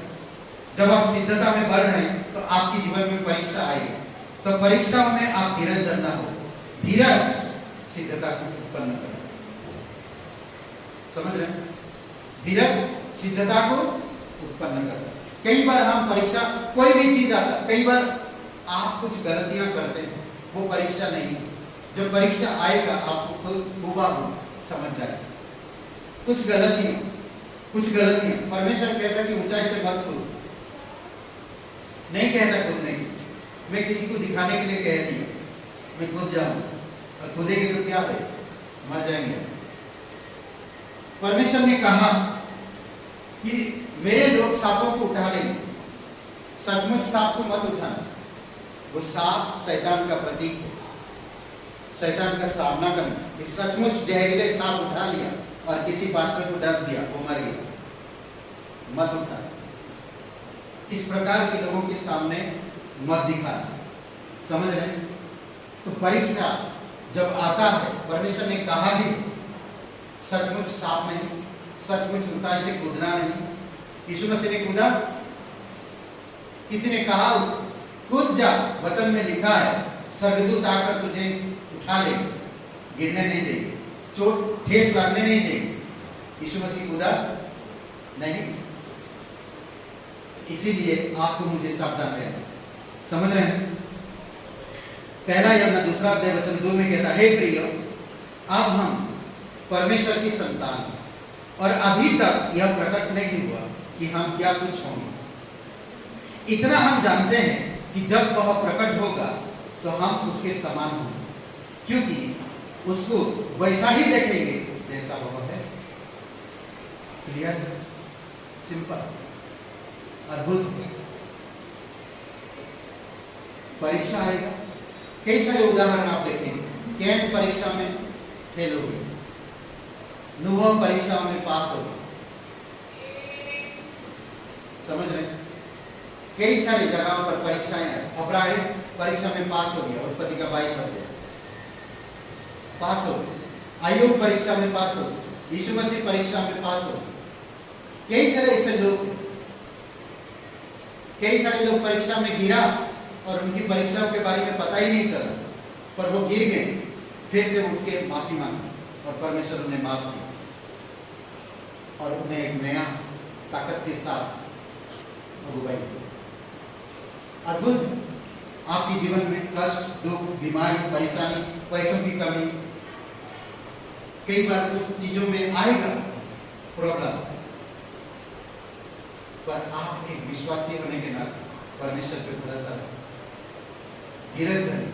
जब आप सिद्धता में बढ़ रहे हैं तो आपके जीवन में परीक्षा आएगी, तो परीक्षाओं में आप धीरज धरना हो। धीरज सिद्धता को उत्पन्न करेगा। समझ रहे हैं? धीरज सिद्धता को उत्पन्न करता है। कई बार हम परीक्षा, कोई भी चीज आता, कई बार आप कुछ गलतियां करते हैं, वो परीक्षा नहीं है। जब परीक्षा आएगा आपको खुद हुबहू समझ जाएगा। कुछ गलतियां परमेश्वर कहता है कि ऊंचाई से मत कूद, नहीं कहता कूदने की। मैं किसी को दिखाने के लिए कह दिया मैं कूद जाऊंगा, और कूदेंगे तो क्या है, मर जाएंगे। परमेश्वर ने कहा कि मेरे लोग सांपों को उठा लेंगे, सचमुच सांप को मत उठाना। वो सांप शैतान का प्रतीक है, शैतान का सामना करना। इस सचमुच जहरीले सांप उठा लिया और किसी पास्टर को डस दिया, वो मर गया, मत उठा। इस प्रकार के लोगों के सामने मत दिखाना, समझ रहे? तो परीक्षा जब आता है, परमेश्वर ने कहा भी सचमुच सांप नहीं, सचमुच ऊंचाई से कूदना नहीं। यीशु मसीह ने कूदा, किसी ने कहा उस कूद जा, वचन में लिखा है स्वर्गदूत आकर तुझे उठा लेंगे, गिरने नहीं देंगे, चोट ठेस लगने नहीं देंगे। यीशु मसीह कूदा नहीं। इसीलिए आपको मुझे सावधान रहना, समझ रहे हैं? पहला यमुना 2 अध्याय वचन 2 में कहता है, हे प्रियो, अब हम परमेश्वर की संतान हैं और अभी तक यह प्रकट नहीं हुआ कि हम क्या कुछ होंगे। इतना हम जानते हैं कि जब वह प्रकट होगा तो हम उसके समान होंगे, क्योंकि उसको वैसा ही देखेंगे जैसा वह है। क्लियर, सिंपल, अद्भुत। परीक्षा आएगा, कई सारे उदाहरण आप देखेंगे। कैंट परीक्षा में फेल हो गए, अनुभव परीक्षा में पास हो गए, समझ रहे? कई सारी जगहों पर परीक्षाएं, अब्राहिम परीक्षा में पास हो गया, उत्पत्ति का 22 अध्याय पास हो गए। आयोग परीक्षा में पास हो गए, यीशु मसीह परीक्षा में पास हो गए। कई सारे ऐसे लोग, कई सारे लोग परीक्षा में गिरा और उनकी परीक्षाओं के बारे में पता ही नहीं चला, पर वो गिर गए, फिर से उठ के माफी मांगी और परमेश्वर उन्हें माफ किया और उन्हें एक नया ताकत के साथ अगुवाई की। अद्भुत। आपके जीवन में कष्ट, दुख, बीमारी, परेशानी, पैसों की कमी, कई बार उस चीजों में आएगा प्रॉब्लम, पर आप एक विश्वासी होने के नाते परमेश्वर पर भरोसा रखें, धीरज धरें।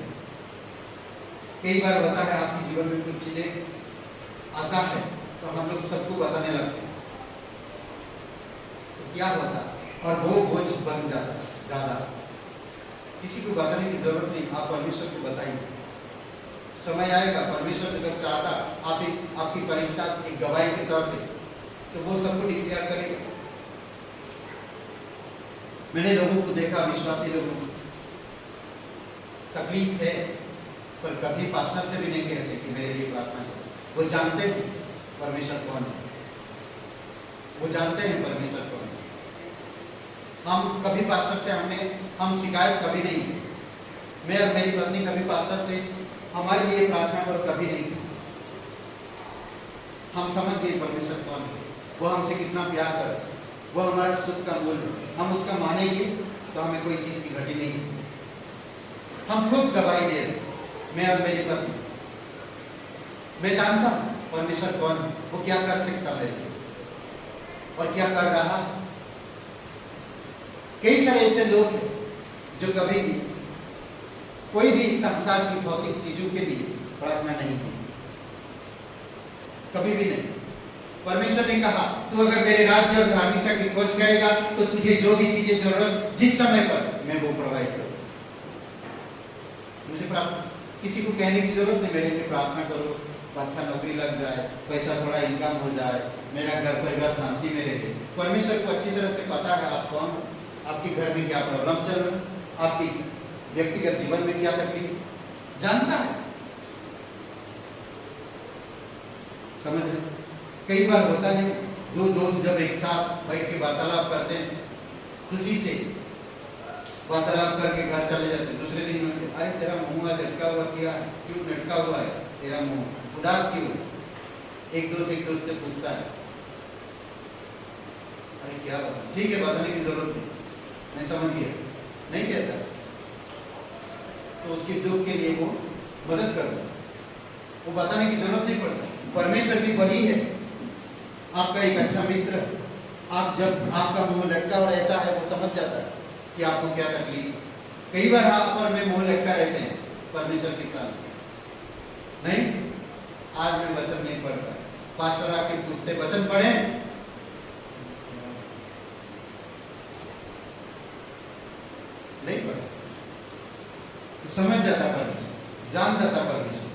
कई बार होता है आपके जीवन में कुछ चीजें आता है तो हम लोग सबको बताने लगते हैं, तो क्या होता और वो बोझ बन जाता ज्यादा। किसी को बताने की जरूरत नहीं, आप परमेश्वर को बताइए। समय आएगा परमेश्वर अगर चाहता आपकी परीक्षा एक गवाही के तौर पे, तो वो सबको डिक्लेयर करेगा। मैंने लोगों को देखा, विश्वासी लोगों को तकलीफ है, पर कभी पास्टर से भी नहीं कहते कि मेरे लिए प्रार्थना करो। वो जानते हैं परमेश्वर कौन है, वो जानते हैं परमेश्वर कौन है। हम कभी पास्टर से हम शिकायत कभी नहीं की। मैं और मेरी पत्नी कभी पास्टर से हमारे लिए प्रार्थना करो कभी नहीं की। हम समझ गए परमेश्वर कौन है, वो हमसे कितना प्यार करता है, वो हमारा सुख का मूल है। हम उसका मानेंगे तो हमें कोई चीज की घटी नहीं। हम खुद गवाही दे रहे, मैं और मेरी पत्नी। मैं जानता हूं परमेश्वर कौन है, वो क्या कर सकता मेरे लिए और क्या कर रहा। कई सारे ऐसे लोग हैं जो कभी भी कोई भी संसार की भौतिक चीजों के लिए प्रार्थना नहीं की, कभी भी नहीं। परमेश्वर ने कहा तू अगर मेरे राज्य और धार्मिकता की खोज करेगा तो तुझे जो भी चीजें जरूरत जिस समय पर मैं वो प्रोवाइड करूँ। मुझे किसी को कहने की जरूरत नहीं मेरे लिए प्रार्थना करो, अच्छा नौकरी लग जाए, पैसा थोड़ा इनकम हो जाए, मेरा घर परिवार शांति में रहे। परमेश्वर को अच्छी तरह से पता है आप कौन, आपके घर में क्या प्रॉब्लम चल रहा है, आपकी व्यक्तिगत जीवन में क्या तकलीफ जानता है, समझ रहे। कई बार होता नहीं, दो दोस्त जब एक साथ बैठ के वार्तालाप करते हैं, खुशी से वार्तालाप करके घर चले जाते हैं, दूसरे दिन में अरे तेरा मुंह आज लटका हुआ क्या है, क्यों लटका हुआ है तेरा मुंह, उदास क्यों। एक दोस्त से पूछता है अरे क्या बता, ठीक है बताने की जरूरत नहीं, मैं समझ गया, नहीं कहता तो उसके दुख के लिए वो मदद कर दो। वो बताने की जरूरत नहीं पड़ती। परमेश्वर भी वही है, आपका एक अच्छा मित्र। आप जब आपका मुंह लटका हुआ रहता है वो समझ जाता है कि आपको क्या तकलीफ है। कई बार आप पर में मुंह लटका रहते हैं परमेश्वर के साथ, नहीं आज मैं वचन नहीं पढ़ता, पास्टर आके पूछते वचन पढ़े, नहीं पढ़ा, तो समझ जाता परमेश्वर, जान जाता परमेश्वर।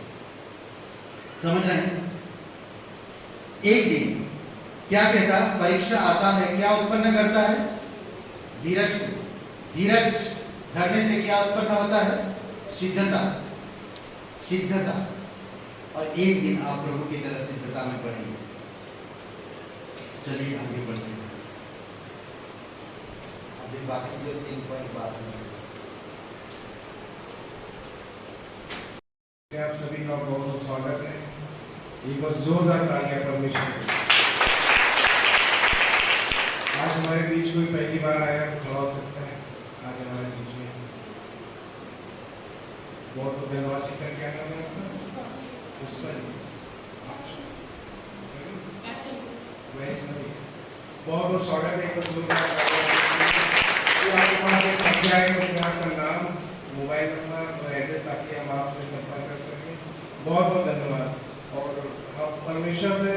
समझ रहे हैं? एक दिन क्या कहता, परीक्षा आता है, क्या उत्पन्न करता है? धीरज को। धीरज धरने से क्या उत्पन्न होता है? सिद्धता। सिद्धता। और एक दिन आप प्रभु की तरह सिद्धता में पड़ेंगे। चलिए आगे बढ़ते हैं। अभी बाकी जो 3 पॉइंट बात है, आप सभी का बहुत बहुत स्वागत है। एक बार जोरदार तालियां परमेश्वर को। आज हमारे बीच कोई पहली बार आया खड़ा हो सकता है आज हमारे बीच में। बहुत बहुत धन्यवाद। शिक्षण क्या नाम है आपका? बहुत बहुत स्वागत है। एक बार जोरदार आपके पास एक अध्याय है, आपका नाम, मोबाइल नंबर और एड्रेस, ताकि हम आपसे संपर्क कर सकें। बहुत बहुत धन्यवाद। और हम परमेश्वर से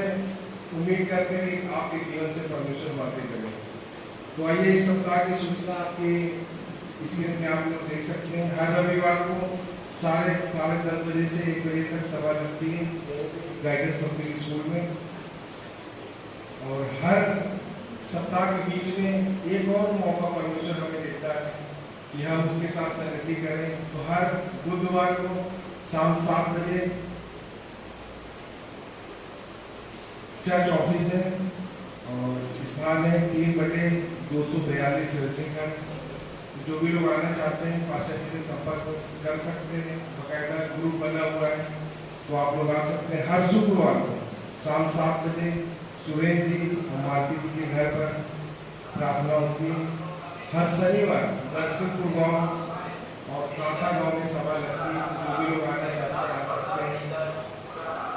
उम्मीद करते हैं कि आपके जीवन से परमेश्वर बातें करें। तो आइए इस सप्ताह की सूचना आपके स्क्रीन में आप लोग देख सकते हैं। हर रविवार को 10:30 बजे से 1 बजे तक सभा लगती है गाइडेंस पब्लिक स्कूल में। और हर सप्ताह के बीच में एक और मौका परमेश्वर हमें देता है कि हम उसके साथ संगति करें। तो हर बुधवार को शाम 7 बजे चर्च ऑफिस है और स्थान है 3/242 रजनीखंड। जो भी लोग आना चाहते हैं पास्टर जी से संपर्क कर सकते हैं। बाकायदा ग्रुप बना हुआ है, तो आप लोग आ सकते हैं। हर शुक्रवार को शाम 7 बजे सुरेंद्र जी और मालती जी के घर पर प्रार्थना होती है। हर शनिवार नरसिंहपुर गांव और कांता गांव में सभा लगती है। जो भी लोग आना चाहते हैं आ सकते हैं।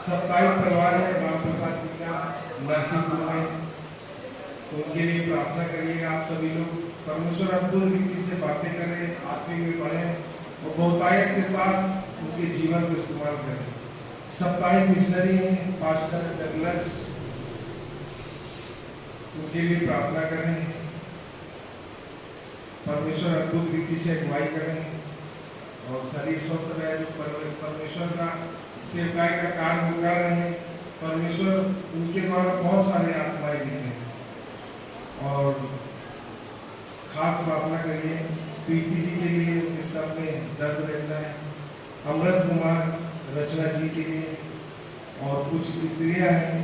साप्ताहिक परिवार है राम प्रसाद जी का नरसिंहपुर में, तो उनके लिए प्रार्थना करिएगा। आप सभी लोग परमेश्वर अद्भुत रीति से बातें करें, आत्मिक में बढ़ें और बहुतायत के साथ उनके जीवन को इस्तेमाल करें। साप्ताहिक मिशनरी है पास्टर डगलस, उनके लिए प्रार्थना करें। परमेश्वर अद्भुत रीति से अगुवाई करें और शरीर स्वस्थ रहे। जो परमेश्वर का सेवकाई का कार्य वो कर रहे हैं, परमेश्वर उनके द्वारा बहुत सारे आत्माएं जीते हैं। और खास प्रार्थना करिए प्रीति जी के लिए, उनके सब में दर्द रहता है। अमृत कुमार रचना जी के लिए और कुछ स्त्रियां हैं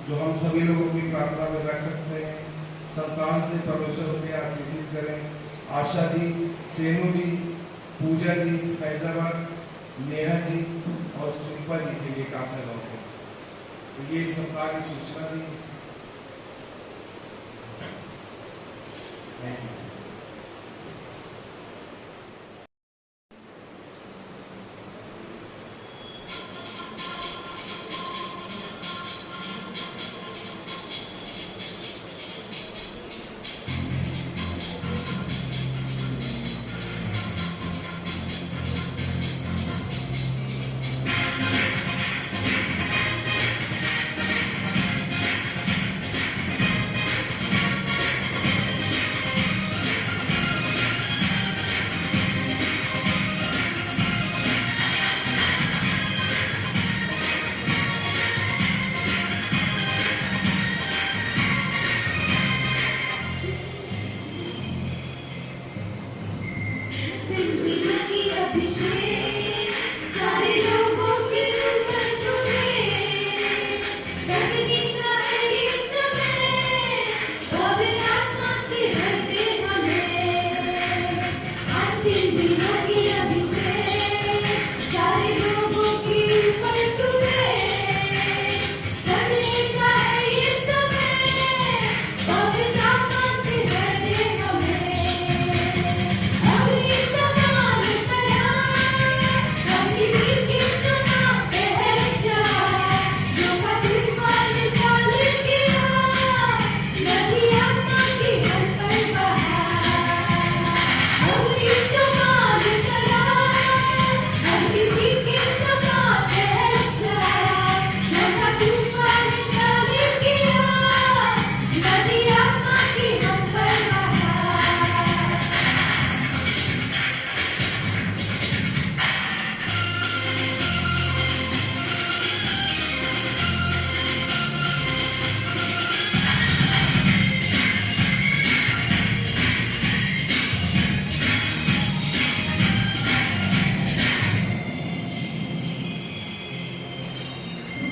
जो हम सभी लोग अपनी प्रार्थना में रख सकते हैं। संतान से परमेश्वर उन्हें आशीषित करें। आशा जी, सेनू जी, पूजा जी, फैजाबाद, नेहा जी और शिल्पा जी के लिए काफी लोग हैं। तो ये सप्ताह की सूचना थी। Thank you.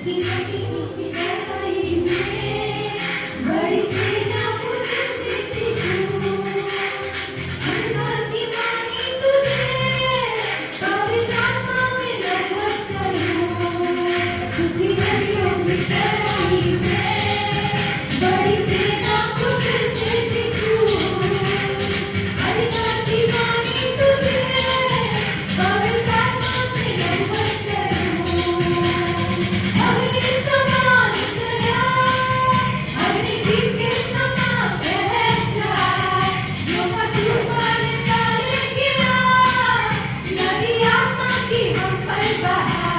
जिंदगी की गहराई में बड़ी सेना पूछती थी तू हर की मानी तुझे पवित्र आत्मा में लगभग करूं तुझी नदियों की गहराई में बड़ी सेना पूछती थी तू हर की मानी तुझे पवित्र आत्मा में लगभग करूं अग्नि समान तेरा अग्नि दीप के समान बह जाए जो का तूफान काले गिरा नदी आत्मा की हम पर बहा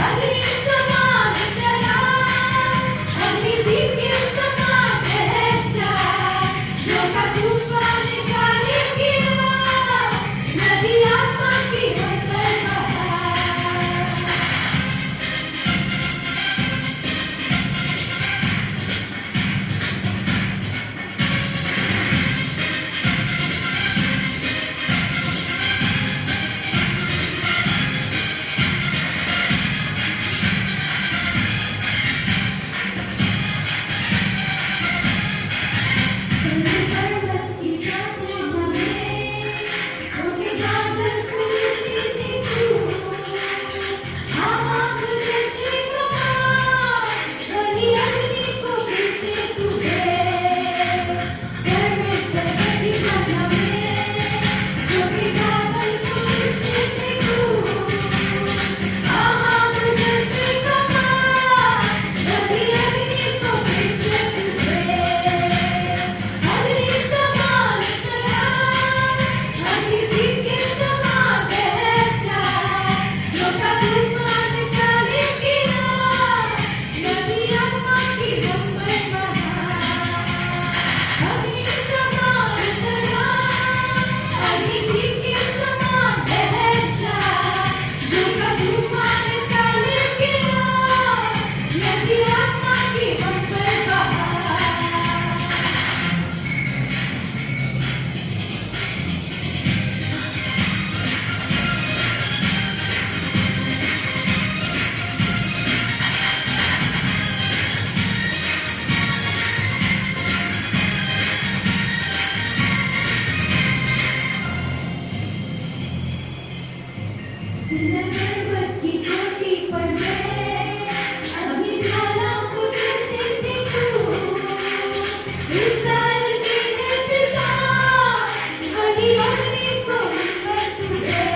अग्नि समान तेरा अग्नि दीप के समान बह जाए जो का तूफान काले गिरा नदी आत्मा की हम पर बहा पर्वत की छाती हमें छोटे बादल फूलती थी तू आग जैसी कमार बनी अग्नि को फिर से तू पर्वत की छाती हमें छोटे बादल फूलती थी तू आग जैसी कमार बनी अग्नि को फिर से तू अग्नि समान तेरा अग्नि दीप के समान बह जाए जो का तूफान काले गिरा नदी आत्मा की हम पर बहा अग्नि समान तेरा अग्नि दीप के समान बह जाए जो का तूफान काले गिरा नदी आत्मा की हम पर बहा सिंह पर्वत की चोटी पर मैं अग्नि ज्वाला बुझती थी तू इस्राएल की है पिता वही अग्नि को मिलकर तुझे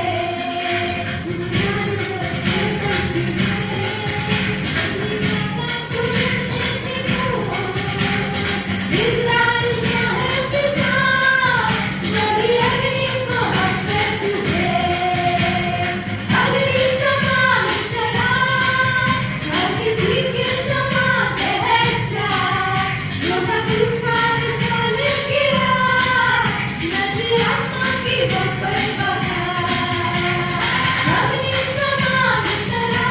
इस्राएल पर्वत की मैं अग्नि ज्वाला बुझती थी तू इस्राएल का है पिता वही अग्नि को मिलकर तुझे अग्नि समान तेरा अग्नि दीप के समान बह जाए जो का तूफान काले गिरा नदी आत्मा की हम पर बहा अग्नि समान तेरा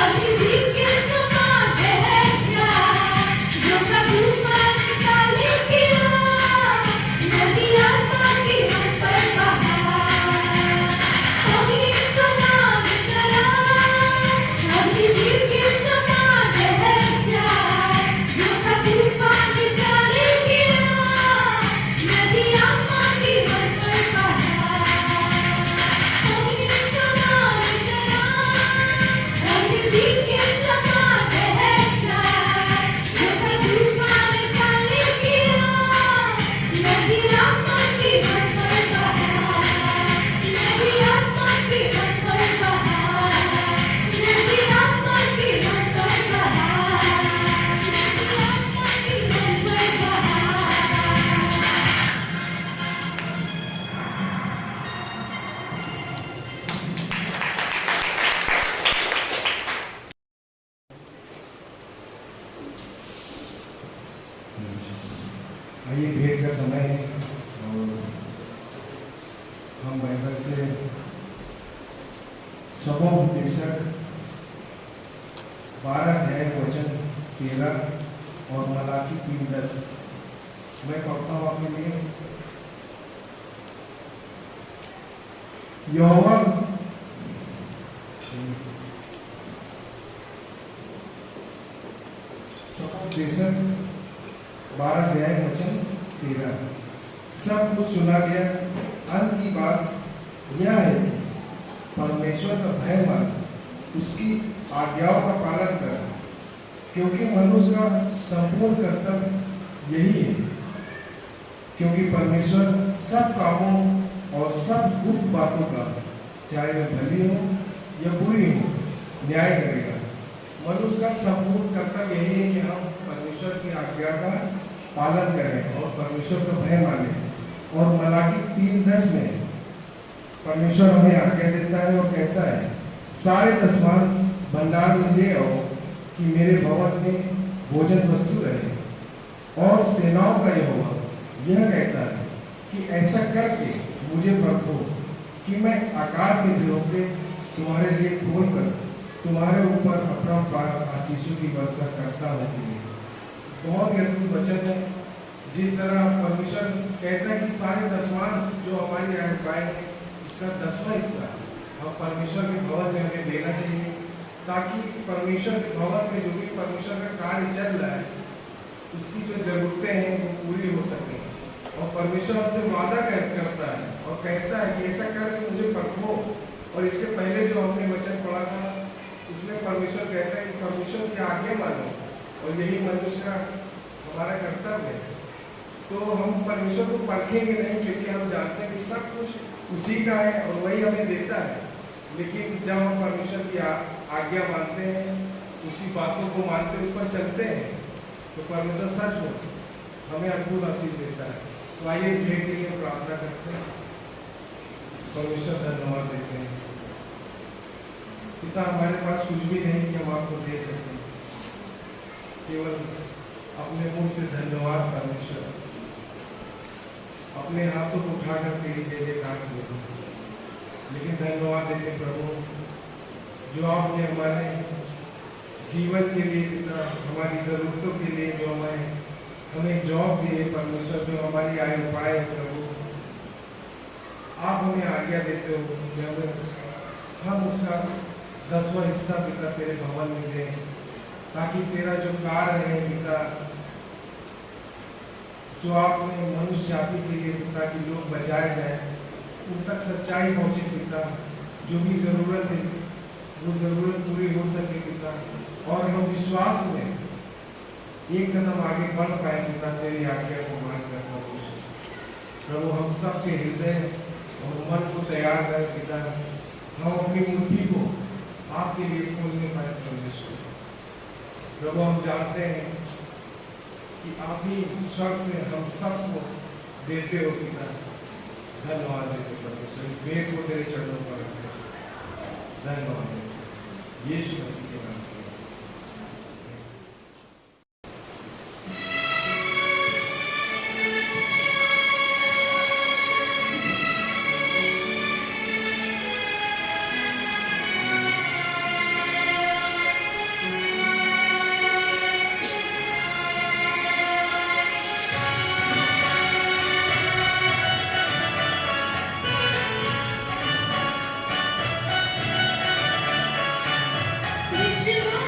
अग्नि दीप के समान बह जाए जो का तूफान काले गिरा नदी आत्मा की हम पर बहा अग्नि समान तेरा अग्नि दीप के समान बह जाए जो का तूफान काले गिरा नदी आत्मा की हम पर बहा अग्नि समान तेरा अग्नि दीप के समान बह जाए जो का तूफान काले गिरा नदी आत्मा की हम पर बहा नदी आत्मा की हम पर बहा नदी आत्मा की हम पर बहा नदी आत्मा की हम पर बहा आइए भेंट का समय है और हम बाइबल से सबोपदेशक 12 अध्याय वचन 13 और मलाकी 3:10 मैं पढ़ता हूँ आपके लिए। यहोवा 63 12 अध्याय वचन 13। सब कुछ सुना गया, अंत की बात यह है कि परमेश्वर का भय मान, उसकी आज्ञाओं का पालन कर, क्योंकि मनुष्य का संपूर्ण कर्तव्य यही है। क्योंकि परमेश्वर सब कामों और सब गुप्त बातों का, चाहे वे भली हो या बुरी हो, न्याय करेगा। मनुष्य का संपूर्ण कर्तव्य यही है कि हम परमेश्वर की आज्ञा का पालन करें और परमेश्वर का भय माने। और मलाकी 3:10 में परमेश्वर हमें आज्ञा देता है और कहता है, सारे दशमांश भंडार में ले आओ कि मेरे भवन में भोजन वस्तु रहे। और सेनाओं का यहोवा यह कहता है कि ऐसा करके मुझे परखो कि मैं आकाश के झरोखे तुम्हारे लिए खोलकर तुम्हारे ऊपर अपरंपार आशीषों की वर्षा करता हूँ कि नहीं। बहुत ही अद्भुत वचन है। जिस तरह परमेश्वर कहता है कि सारे दशमांश जो हमारी आय पाए हैं, इसका 10वां हिस्सा हम परमेश्वर के भवन में हमें देना चाहिए, ताकि परमेश्वर के भवन में जो भी परमेश्वर का कार्य चल रहा है, उसकी जो जरूरतें हैं वो पूरी हो सकें। और परमेश्वर हमसे वादा करता है और कहता है कि ऐसा करके मुझे परखो। और इसके पहले जो हमने वचन पढ़ा था, उसमें परमेश्वर कहता है कि परमेश्वर की आज्ञा मानो, और यही मनुष्य का हमारा कर्तव्य है। तो हम परमेश्वर को परखेंगे नहीं, क्योंकि हम जानते हैं कि सब कुछ उसी का है और वही हमें देता है। लेकिन जब हम परमेश्वर की आज्ञा मानते हैं, उसकी बातों को मानते हैं, उस पर चलते हैं, तो परमेश्वर सच में हमें अद्भुत आशीष देता है। तो आइए इस भेंट के लिए प्रार्थना करते हैं। परमेश्वर धन्यवाद देते हैं। पिता, हमारे पास कुछ भी नहीं कि हम आपको दे सकें, केवल अपने मुंह से धन्यवाद। परमेश्वर अपने हाथों को उठाकर तेरी जय जयकार करें। लेकिन धन्यवाद देते प्रभु, जो आपने हमारे जीवन के लिए, पिता, हमारी ज़रूरतों के लिए जो हमें जॉब दिए परमेश्वर, जो हमारी आय उपाय प्रभु, आप हमें आज्ञा देते हो कि हम उसका 10वां हिस्सा पिता तेरे भवन में दें, ताकि तेरा जो कार्य है पिता, जो आपने मनुष्य जाति के लिए पिता कि लोग बचाए जाए, उन तक सच्चाई पहुँचे पिता। जो भी ज़रूरत है वो ज़रूरत पूरी हो सके पिता, और हम विश्वास में एक कदम आगे बढ़ पाए पिता, तेरी आज्ञा को मानकर प्रभु। हम सब के हृदय और मन को तैयार करें पिता, हम अपनी मुट्ठी को आपके लिए खोलने पाए परमेश्वर। प्रभु, हम जानते हैं कि आप ही स्वर्ग से हम सबको देते हो पिता। धन्यवाद देते परमेश्वर, इस भेंट को तेरे चरणों पर रखते हैं। धन्यवाद देते यीशु मसीह के नाम से। विश्व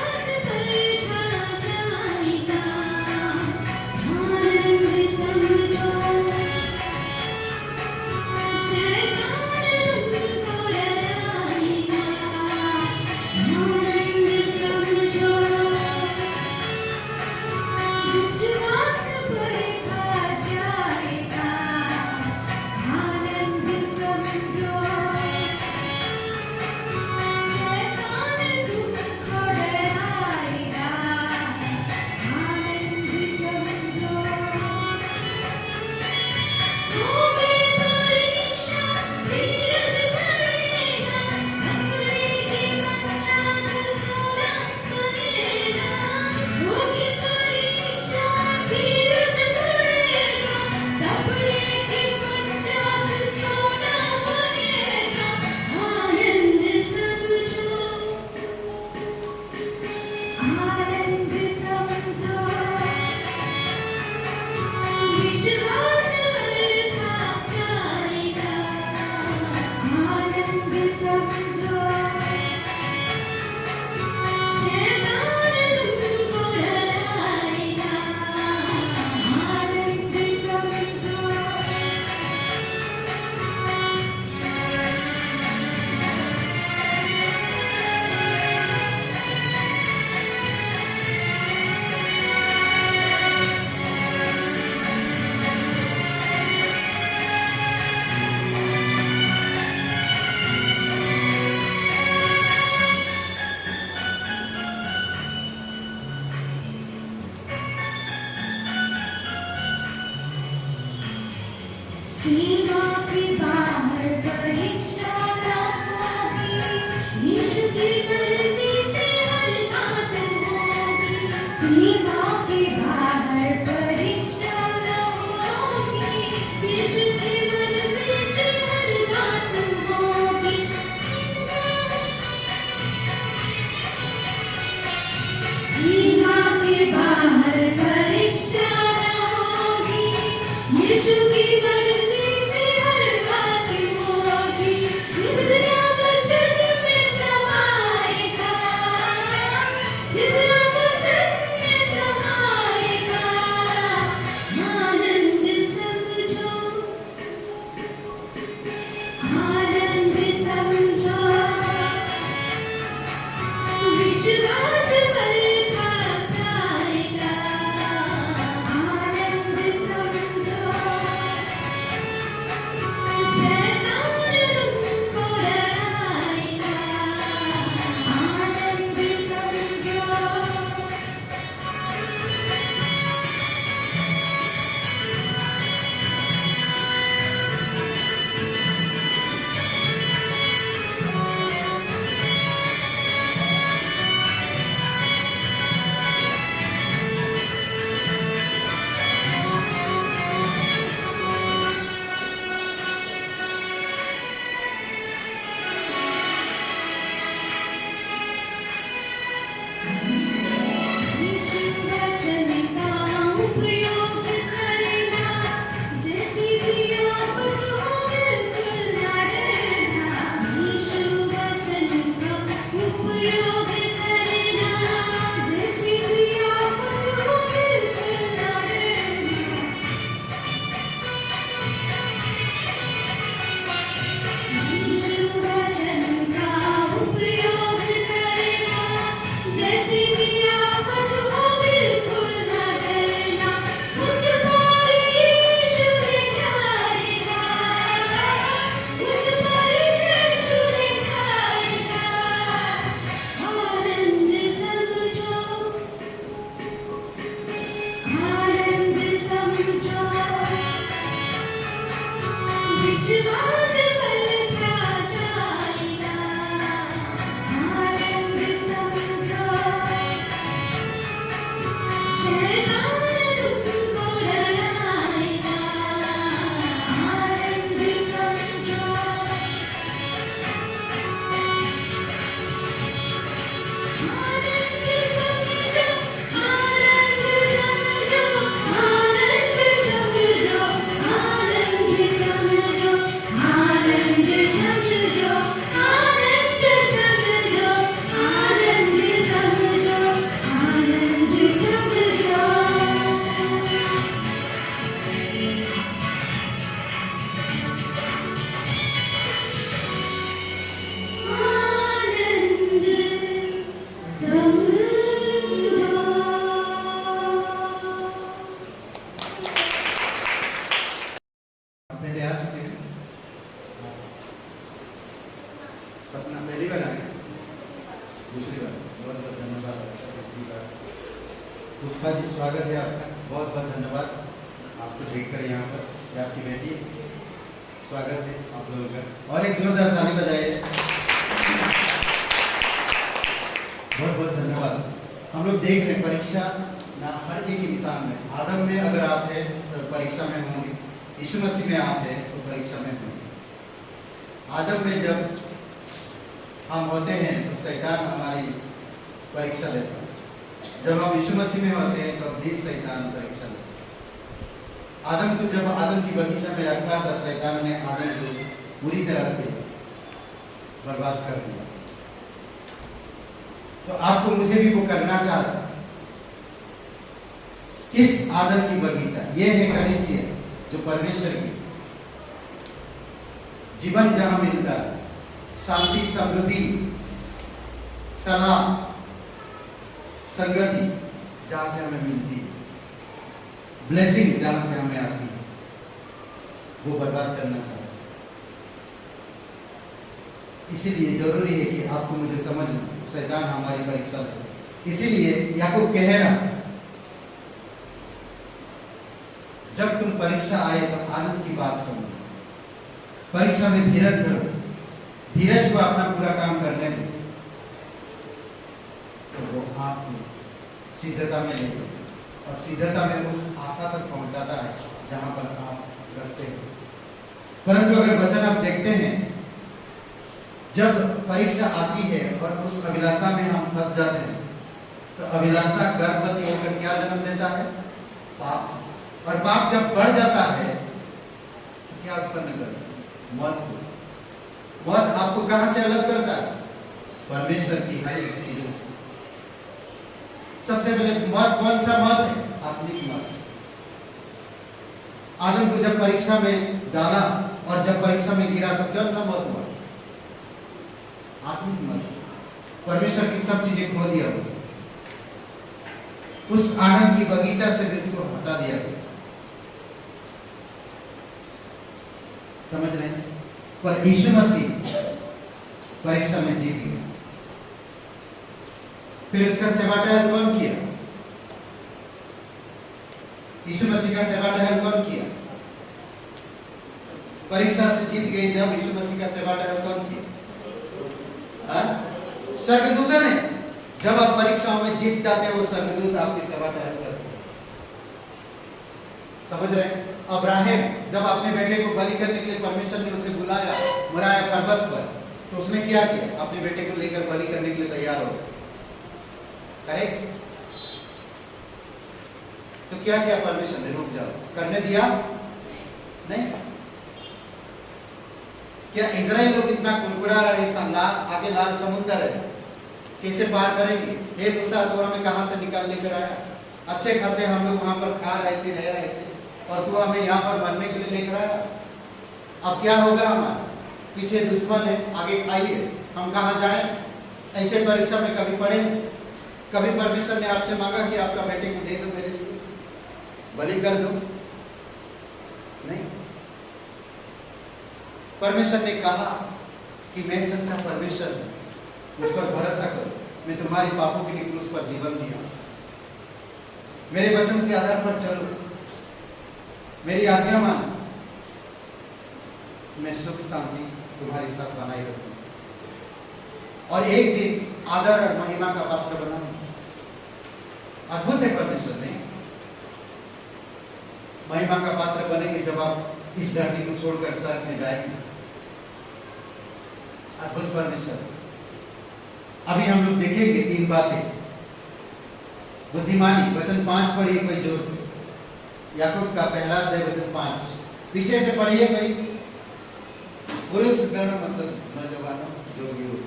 सीमा के बाहर परीक्षा न होगी, यीशु की मर्जी से हर बात होगी। सीमा के बाहर परीक्षा न होगी, यीशु की मर्जी से हर बात होगी। सीमा के बाहर परीक्षा न होगी, यीशु की मर्जी से हर बात होगी। जितना वचन में समाएगा, जितना वचन में समाएगा, आनंद समझो, आनंद समझो। विश्वास पर जाएगा, आनंद समझो। शैतान तुमको डराएगा, आनंद समझो। वचन का उपयोग करना, जैसी भी आफत हो बिल्कुल न डरना। यीशु वचन का उपयोग करना, जैसी भी आफत हो बिल्कुल न डरना। यीशु वचन का उपयोग करना, जैसी भी आफत हो बिल्कुल न डरना। उस पर यीशु दिखाएगा, उस पर यीशु दिखाएगा, आनंद समझो, आनंद समझो। विश्वास पर जाएगा, आनंद समझो। शैतान तुमको डराएगा, आनंद समझो। आनंद समझो, आनंद समझो, आनंद समझो, आनंद समझो, आनंद समझो, आनंद समझो, आनंद समझो, आनंद समझो। पहले आ चुके हैं। सपना पहली बार आए, दूसरी बार। बहुत बहुत धन्यवाद। दूसरी बार पुष्पा जी, स्वागत है आपका। बहुत बहुत धन्यवाद आपको देखकर यहाँ पर। ये आपकी बेटी, स्वागत है आप लोगों का। और एक जोरदार ताली बजाइए। बहुत बहुत धन्यवाद। हम लोग देख रहे हैं परीक्षा ना हर एक इंसान में। आदम में अगर आप हैं तो परीक्षा में होंगे, यीशु मसीह में आप हैं तो परीक्षा में होंगे। आदम में जब हम होते हैं तो शैतान हमारी परीक्षा लेता है। जब हम यीशु मसीह में होते हैं तो भी शैतान परीक्षा लेता है। आदम को जब आदम की बगीचा में रखा था, शैतान ने आदम को पूरी तरह से बर्बाद कर दिया। तो आपको मुझे भी वो करना चाहता। इस आदम की बगीचा, ये है कलीसिया जो परमेश्वर की जीवन जहां मिलता है, शांति, समृद्धि, सलाह, संगति जहां से हमें मिलती है, ब्लेसिंग जहां से हमें आती है, वो बर्बाद करना चाहता है। इसीलिए जरूरी है कि आपको मुझे समझना, शैतान हमारी परीक्षा ले। इसीलिए याकूब कह रहा, जब तुम परीक्षा आए तो आनंद की बात समझो। परीक्षा में धीरज धरो, धीरज को अपना पूरा काम करने दो, तो वो आपको सिद्धता में ले और सिद्धता में उस आशा तक पहुंचाता है जहां पर आप करते हैं। परंतु अगर वचन आप देखते हैं, जब परीक्षा आती है और उस अभिलाषा में हम फंस जाते हैं, तो अभिलाषा गर्भवती होकर क्या जन्म लेता है? पाप। और पाप जब बढ़ जाता है तो क्या उत्पन्न करता है? मौत को। मौत आपको कहां से अलग करता है? परमेश्वर की हर एक चीजों से। सबसे पहले मौत कौन सा मौत है? आत्मिक मौत। आदम को जब परीक्षा में डाला और जब परीक्षा में गिरा तो कौन सा मौत हुआ? आत्मिक मौत। परमेश्वर की सब चीजें खो दिया उसे, उस आनंद की बगीचा से भी उसको हटा दिया गया। समझ रहे हैं? पर यीशु मसीह परीक्षा में जीत गए। फिर उसका सेवा टहल कौन किया? यीशु मसीह का सेवा टहल कौन किया? परीक्षा से जीत गए जब यीशु मसीह का सेवा टहल कौन किया? स्वर्गदूतों ने। जब आप परीक्षाओं में जीत जाते हैं, वो स्वर्गदूत आपकी सेवा टहल करते हैं। समझ रहे हैं? अब्राहम जब अपने बेटे को बलि करने के लिए परमेश्वर ने उसे बुलाया मोरिया पर्वत पर, तो उसने क्या किया? अपने बेटे को लेकर बलि करने के लिए तैयार हो गया। करेक्ट? तो क्या किया परमेश्वर ने? रुक जाओ। करने दिया? नहीं। क्या इजराइल लोग इतना कुड़कुड़ा रहे? आगे लाल समुद्र है, कैसे पार करेंगे? हे मूसा, तू हमें कहां से निकाल लेकर आया? अच्छे खासे हम लोग वहां पर खा रहे थे, रह रहे थे, और तू हमें यहाँ पर मरने के लिए लेकर आया। अब क्या होगा? हमारा पीछे दुश्मन है, आगे खाइए, हम कहाँ जाएं? ऐसे परीक्षा में कभी पढ़े? कभी परमेश्वर ने आपसे मांगा कि आपका बेटे को दे दो, मेरे लिए बलि कर दो? नहीं। परमेश्वर ने कहा कि मैं सच्चा परमेश्वर हूं, मुझ पर भरोसा करो, मैं तुम्हारे पापों के लिए क्रूस पर जीवन दिया, मेरे वचन के आधार पर चलो, मेरी आज्ञा मानो, मैं सुख शांति तुम्हारे साथ बनाए रखूंगा और एक दिन आदर और महिमा का पात्र बनाऊंगा। अद्भुत है परमेश्वर ने। महिमा का पात्र बनेंगे जब आप इस धरती को छोड़कर स्वर्ग में जाएंगे। अद्भुत परमेश्वर। अभी हम लोग देखेंगे 3 बातें। बुद्धिमानी, वचन 5 पढ़िए कोई जोर से। याकूब का पहला अध्याय वचन 5। पीछे से पढ़िए कोई। पुरुष गण मतलब नौजवानों, जोगियों।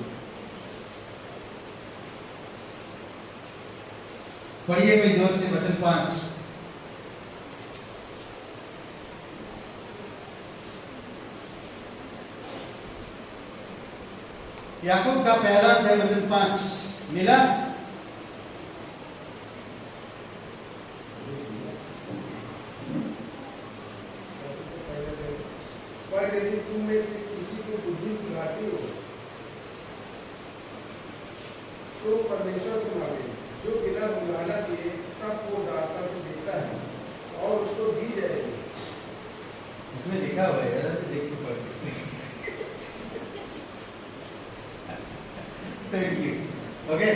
पढ़िए कोई जोर से वचन 5। याकूब का पहला अध्याय वचन 5 मिला? पर यदि तुम में से किसी को बुद्धि की घाटी हो तो परमेश्वर से मांगे, जो बिना बुलाना किए सबको उदारता से देता है और उसको दी जाएगी। इसमें लिखा हुआ है, जरा देख के पढ़ सकते हैं। Thank you. ओके,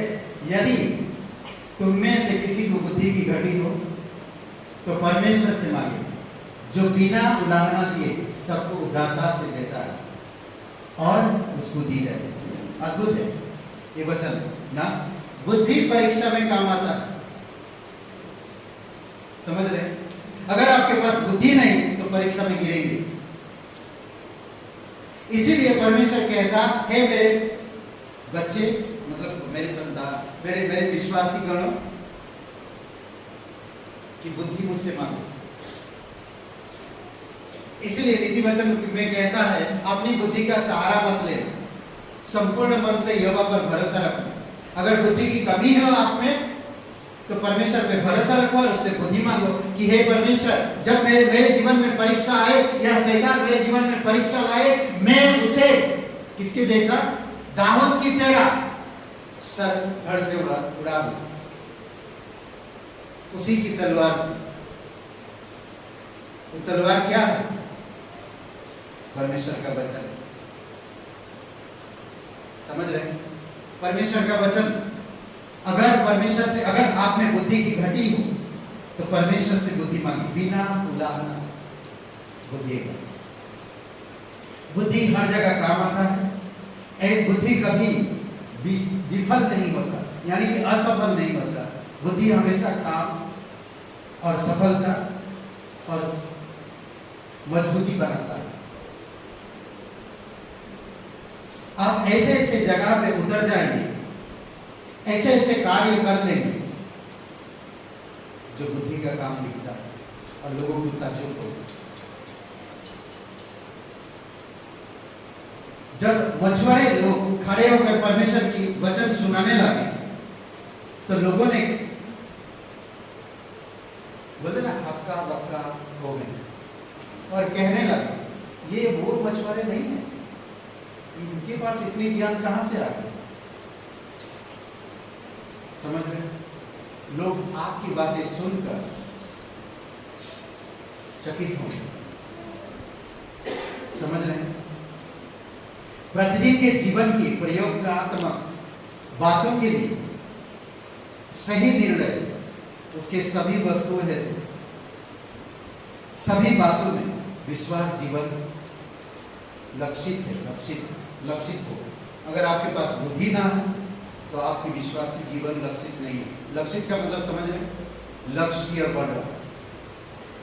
यदि तुम में से किसी को बुद्धि की घटी हो तो परमेश्वर से मांगे, जो बिना उलाहना दिए सबको उदारता से देता है और उसको दी जाए। अद्भुत है ये वचन ना। बुद्धि परीक्षा में काम आता है। समझ रहे? अगर आपके पास बुद्धि नहीं तो परीक्षा में गिरेंगे। इसीलिए परमेश्वर कहता है, मेरे बच्चे, मतलब मेरे संतान, मेरे विश्वासी गणों की बुद्धि मुझसे मांगो। इसलिए नीति वचन में कहता है, अपनी बुद्धि का सहारा मत लेना, संपूर्ण मन से यहोवा पर भरोसा रखो। अगर बुद्धि की कमी है आप में तो परमेश्वर पे भरोसा रखो और उससे बुद्धि मांगो कि हे परमेश्वर, जब मेरे जीवन में परीक्षा आए या शैतान मेरे जीवन में परीक्षा लाए, मैं उसे किसके जैसा, दाऊद की तरह सर धड़ से उड़ा दूं, उसी की तलवार से। वो तलवार क्या है? परमेश्वर का वचन। समझ रहे हैं? परमेश्वर का वचन, अगर परमेश्वर से, अगर आप में बुद्धि की घटी हो तो परमेश्वर से बुद्धि मांगी, बिना उलाहना बुद्धि। बुद्धि हर जगह काम आता है। एक बुद्धि कभी विफल नहीं होता, यानी कि असफल नहीं होता। बुद्धि हमेशा काम और सफलता और मजबूती बनाता है। आप ऐसे ऐसे जगह पे उतर जाएंगे, ऐसे ऐसे कार्य कर लेंगे जो बुद्धि का काम दिखता है और लोगों को ताज्जुब होता है। जब मछुआरे लोग खड़े होकर परमेश्वर की वचन सुनाने लगे तो लोगों ने बोले ना, हक्का बक्का हो गए और कहने लगे ये वो मछुआरे नहीं है, इनके पास इतनी ज्ञान कहां से आ गई। समझ रहे? लोग आपकी बातें सुनकर चकित होंगे। समझ रहे हैं? प्रतिदिन के जीवन की प्रयोगात्मक बातों के लिए सही निर्णय, उसके सभी वस्तुएं हैं, सभी बातों में विश्वास जीवन लक्षित है, लक्षित हो। अगर आपके पास बुद्धि ना हो तो आपकी विश्वासी जीवन लक्षित नहीं है। लक्षित का मतलब समझ रहे? लक्ष्य की ओर बढ़ रहा,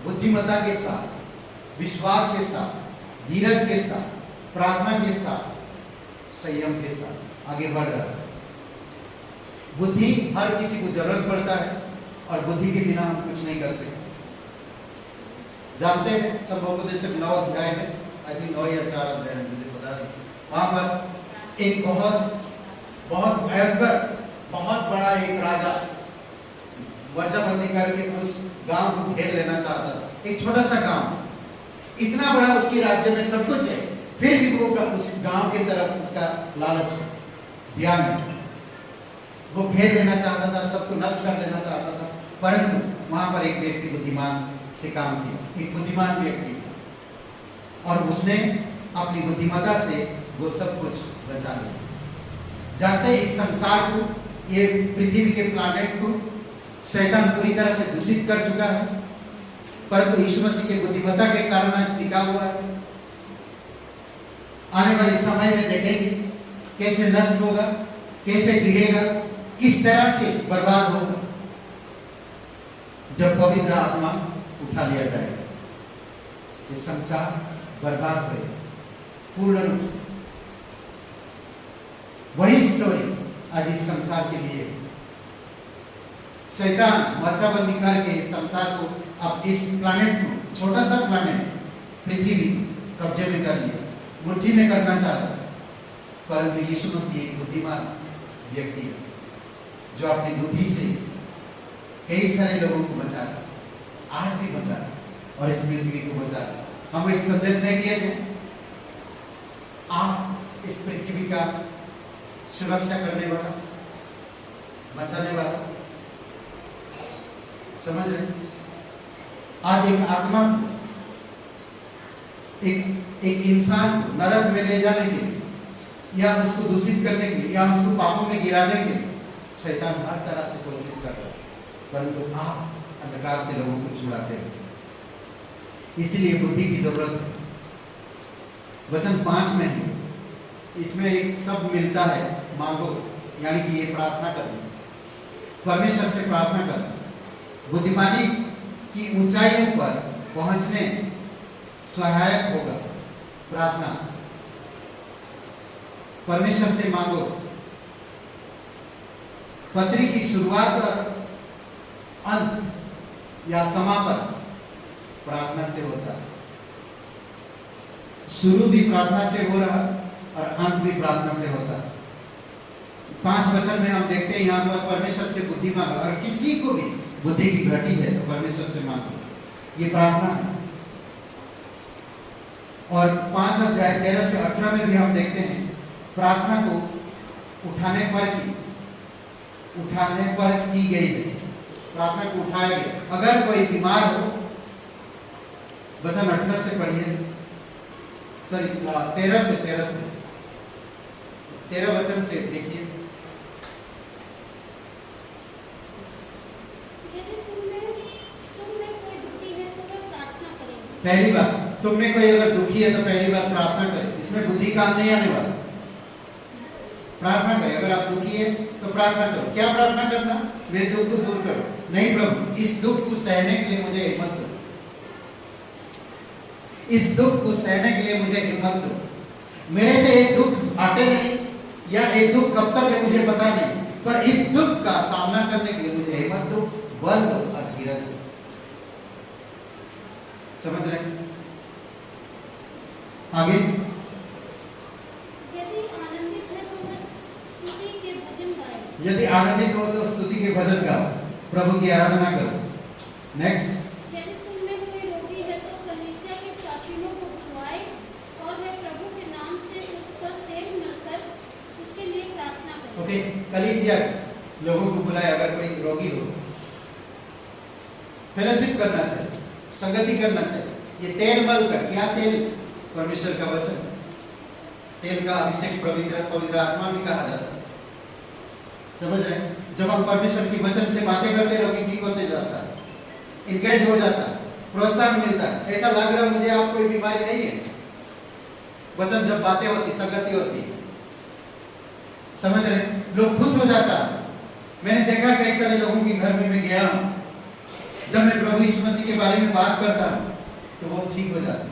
बुद्धिमत्ता के साथ, विश्वास के साथ, धीरज के साथ, प्रार्थना के साथ, संयम के साथ आगे बढ़ रहा है। बुद्धि हर किसी को जरूरत पड़ता है और बुद्धि के बिना हम कुछ नहीं कर सकते। जानते हैं संभवोपदेशक 9 अध्याय में, आई थिंक 9 या 4 अध्याय में, मुझे पता नहीं, वहां पर एक बहुत भयंकर, बहुत बड़ा एक राजा वर्जाबंदी करके उस गांव को घेर लेना चाहता था। एक छोटा सा गांव, इतना बड़ा उसके राज्य में सब कुछ है, फिर भी वो उस गांव की तरफ उसका लालच है, ध्यान है। वो घेर लेना चाहता था, सबको नष्ट कर देना चाहता था, परंतु वहां पर एक व्यक्ति बुद्धिमान से काम किया, एक बुद्धिमान व्यक्ति, और उसने अपनी बुद्धिमत्ता से वो सब कुछ बचा लिया। जानते हैं इस संसार को, ये पृथ्वी के प्लैनेट को शैतान पूरी तरह से दूषित कर चुका है, परंतु यीशु मसीह के बुद्धिमत्ता के कारण आज टिका हुआ है। आने वाले समय में देखेंगे कैसे नष्ट होगा, कैसे गिरेगा, किस तरह से बर्बाद होगा जब पवित्र आत्मा उठा लिया जाएगा। ये संसार बर्बाद होगा पूर्ण रूप से। वही स्टोरी आज इस संसार के लिए। शैतान मर्चाबंदी करके इस संसार को, अब इस प्लैनेट को, छोटा सा प्लैनेट पृथ्वी कब्जे में कर लिया, मुट्ठी में करना चाहता, परंतु यीशु मसीह एक बुद्धिमान व्यक्ति है जो अपनी बुद्धि से कई सारे लोगों को बचा रहा, आज भी बचा रहा और इस पृथ्वी को बचा रहा। हम एक संदेश नहीं दिए थे, आप इस पृथ्वी का सुरक्षा करने वाला, बचाने वाला। समझ रहे? आज एक आत्मा, एक इंसान को नरक में ले जाने के लिए, या उसको दूषित करने के लिए, या उसको पापों में गिराने के लिए शैतान हर तरह से कोशिश कर रहा है, परंतु आप अंधकार से लोगों को छुड़ाते हैं। इसलिए बुद्धि की जरूरत है। वचन 5 में है, इसमें एक शब्द मिलता है, मांगो, यानी कि ये प्रार्थना करना, परमेश्वर से प्रार्थना करना। बुद्धिमानी की ऊंचाइयों पर पहुंचने सहायक होगा प्रार्थना। परमेश्वर से मांगो। पत्री की शुरुआत और अंत या समापन प्रार्थना से होता है। शुरू भी प्रार्थना से हो रहा और अंत भी प्रार्थना से होता है। 5 वचन में हम देखते हैं यहाँ पर परमेश्वर से बुद्धि मांगो, और किसी को भी बुद्धि की घटी है तो परमेश्वर से मांगो, ये प्रार्थना है। और 5 अध्याय 13 से 18 में भी हम देखते हैं प्रार्थना को उठाने पर की गई है, प्रार्थना को उठाया गया। अगर कोई बीमार हो, वचन 18 से पढ़िए, सॉरी 13 से 13 वचन से देखिए। यदि तुम में कोई दुखी है तो वह प्रार्थना करेगी। पहली बात, तुम में कोई अगर दुखी है तो पहली बात प्रार्थना करे। इसमें बुद्धि काम नहीं आने वाला। प्रार्थना करे। अगर आप दुखी है तो प्रार्थना करो। क्या प्रार्थना करना? मेरे दुख को दूर करो। नहीं प्रभु, इस दुख को सहने के लिए मुझे हिम्मत दो। इस दुख को सहने के लिए मुझे हिम्मत दो। मेरे से एक दुख हटे नहीं, या एक दुख कब तक है मुझे पता नहीं, पर इस दुख का सामना करने के लिए मुझे हिम्मत दो, बल दो और धीरज दो। समझ रहे हैं? आगे, यदि आनंदित है तो वह स्तुति के भजन गाए। यदि आनंदित हो तो स्तुति के भजन गाओ, प्रभु की आराधना करो। नेक्स्ट, यदि तुम में कोई रोगी है तो कलीसिया के प्राचीनों को बुलवाए और वे प्रभु के नाम से उस पर तेल मलकर उसके लिए प्रार्थना करें। ओके, कलीसिया लोगों को बुलाए। अगर कोई रोगी हो, फेलोशिप करना चाहिए, संगति करना चाहिए। ये तेल मलकर, क्या तेल? परमेश्वर का वचन। तेल का अभिषेक पवित्र आत्मा भी कहा जाता है। समझ रहे हैं? जब हम परमेश्वर की वचन से बातें करते, रोगी ठीक होते जाता है, इंकरेज हो जाता है, प्रोत्साहन मिलता है। ऐसा लग रहा है मुझे आप कोई बीमारी नहीं है। वचन जब बातें होती, संगति होती, समझ रहे हैं? लोग खुश हो जाता है। मैंने देखा कई सारे लोगों के घर में मैं गया हूं, जब मैं प्रभु यीशु मसीह के बारे में बात करता हूं तो वो ठीक हो जाता है।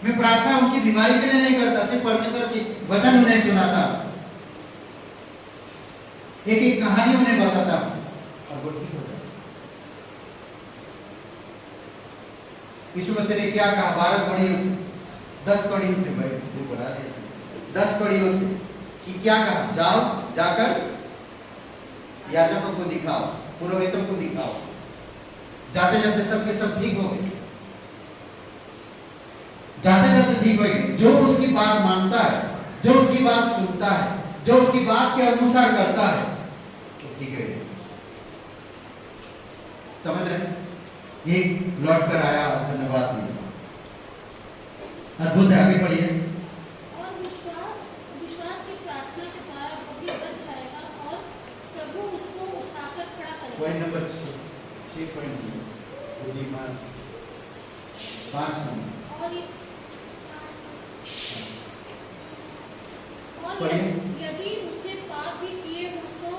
मैं प्रार्थना उनकी बीमारी के लिए नहीं करता, सिर्फ परमेश्वर की वचन उन्हें सुनाता, एक एक कहानी उन्हें बताता और वो ठीक हो जाता। यीशु मसीह ने क्या कहा? 12 कड़ियों से, 10 कड़ियों से, भाई जो बढ़ा दिया, 10 कड़ियों से कि क्या कहा? जाओ, जाकर याजकों को दिखाओ, पुरोहितों को दिखाओ। जाते जाते सबके सब ठीक हो गए। जाते जाते ठीक हो गए। जो उसकी बात मानता है, जो उसकी बात सुनता है, जो उसकी बात के अनुसार करता है, तो ठीक है। समझ रहे? ये लौट कर आया, धन्यवाद मिला। अद्भुत है। आगे पढ़िए। और विश्वास की प्रार्थना के द्वारा वो भी बच जाएगा और प्रभु उसको उठाकर खड़ा करेगा। पॉइंट नंबर 6 पॉइंट बुद्धिमान 5 नंबर। और यदि उसने पाप भी किए हो तो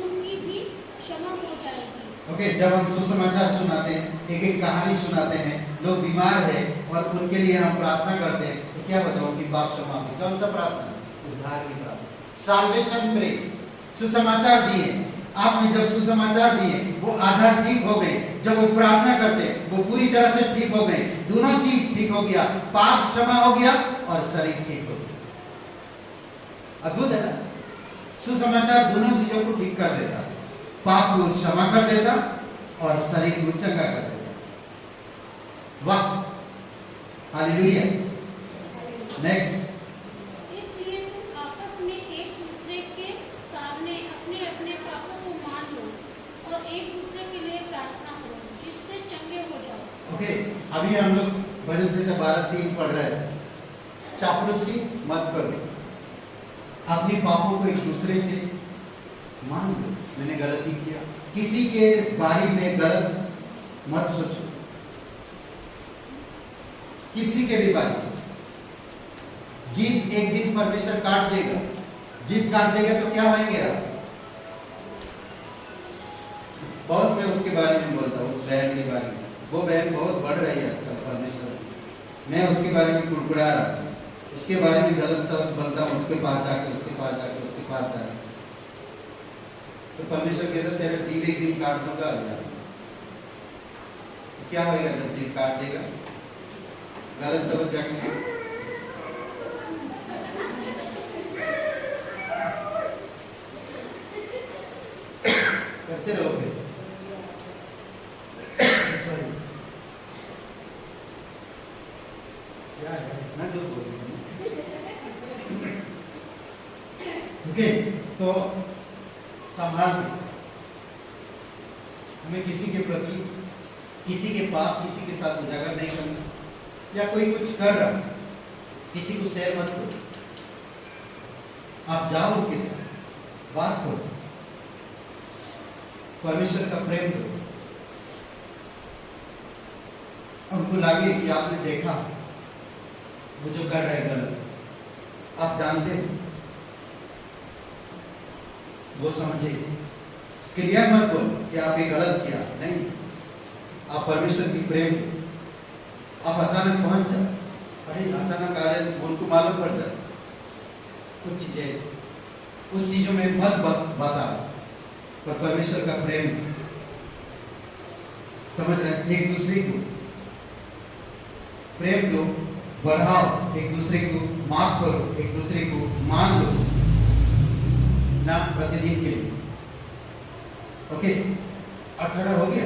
उनकी भी क्षमा हो जाएगी। ओके, जब हम सुसमाचार सुनाते हैं, एक एक कहानी सुनाते हैं, लोग बीमार है और उनके लिए हम प्रार्थना करते हैं, तो क्या बताऊं कि पाप क्षमा होगी। कौन सा प्रार्थना? उद्धार की प्रार्थना, साल्वेशन प्रे। सुसमाचार दिए, आपने जब सुसमाचार दिए, वो आधा ठीक हो गए। जब वो प्रार्थना करते, वो पूरी तरह से ठीक हो गए। दोनों चीज ठीक हो गया, पाप क्षमा हो गया और शरीर ठीक हो गया। अद्भुत है ना? सुसमाचार दोनों चीजों को ठीक कर देता, पाप को क्षमा कर देता और शरीर को चंगा कर देता। वाह, हालेलुया। नेक्स्ट, इसलिए तुम आपस में एक दूसरे के सामने अपने अपने पापों को मान लो और एक दूसरे के लिए प्रार्थना करो जिससे चंगे हो जाओ। ओके, अभी हम लोग भजन संहिता 12:3 पढ़ रहे हैं। चापलूसी मत करो, अपने पापों को एक दूसरे से मान लो। मैंने गलती किया, किसी के बारे में गलत मत सोचो, किसी के भी बारे में। जीभ एक दिन परमेश्वर काट देगा, जीभ काट देगा तो क्या होंगे आप? बहुत मैं उसके बारे में बोलता हूँ, उस बहन के बारे में। वो बहन बहुत बढ़ रही है आजकल परमेश्वर, मैं उसके बारे में कुड़कुड़ा रहा हूँ, उसके बारे में गलत शब्द बोलता हूँ, उसके पास जाके उसके पास जाके उसके पास जाके, तो परमेश्वर कहता तेरा जीभ एक दिन काट दूंगा। तो क्या होगा जब जीभ काट देगा? गलत शब्द जाके करते रहोगे। क्या है ना जो बोल ओके, तो संभाल के हमें किसी के प्रति, किसी के पाप किसी के साथ उजागर नहीं करना। या कोई कुछ कर रहा, किसी को शेयर मत करो। आप जाओ उनके साथ बात करो, परमेश्वर का प्रेम दो। उनको लगे कि आपने देखा वो जो कर रहे गलत, आप जानते हो, वो समझे। क्लियर मत बोलो कि आप ये गलत किया, नहीं। आप परमेश्वर की प्रेम दो। आप अचानक पहुंच जाओ, अरे अचानक आ रहे, उनको मालूम पड़ जाए कुछ चीजें ऐसी, उस चीजों में मत बता, पर परमेश्वर का प्रेम समझ रहे हैं। एक दूसरे को प्रेम दो, बढ़ाओ, एक दूसरे को माफ करो, एक दूसरे को मान लो ना, प्रतिदिन के लिए। ओके, अब खड़ा हो गया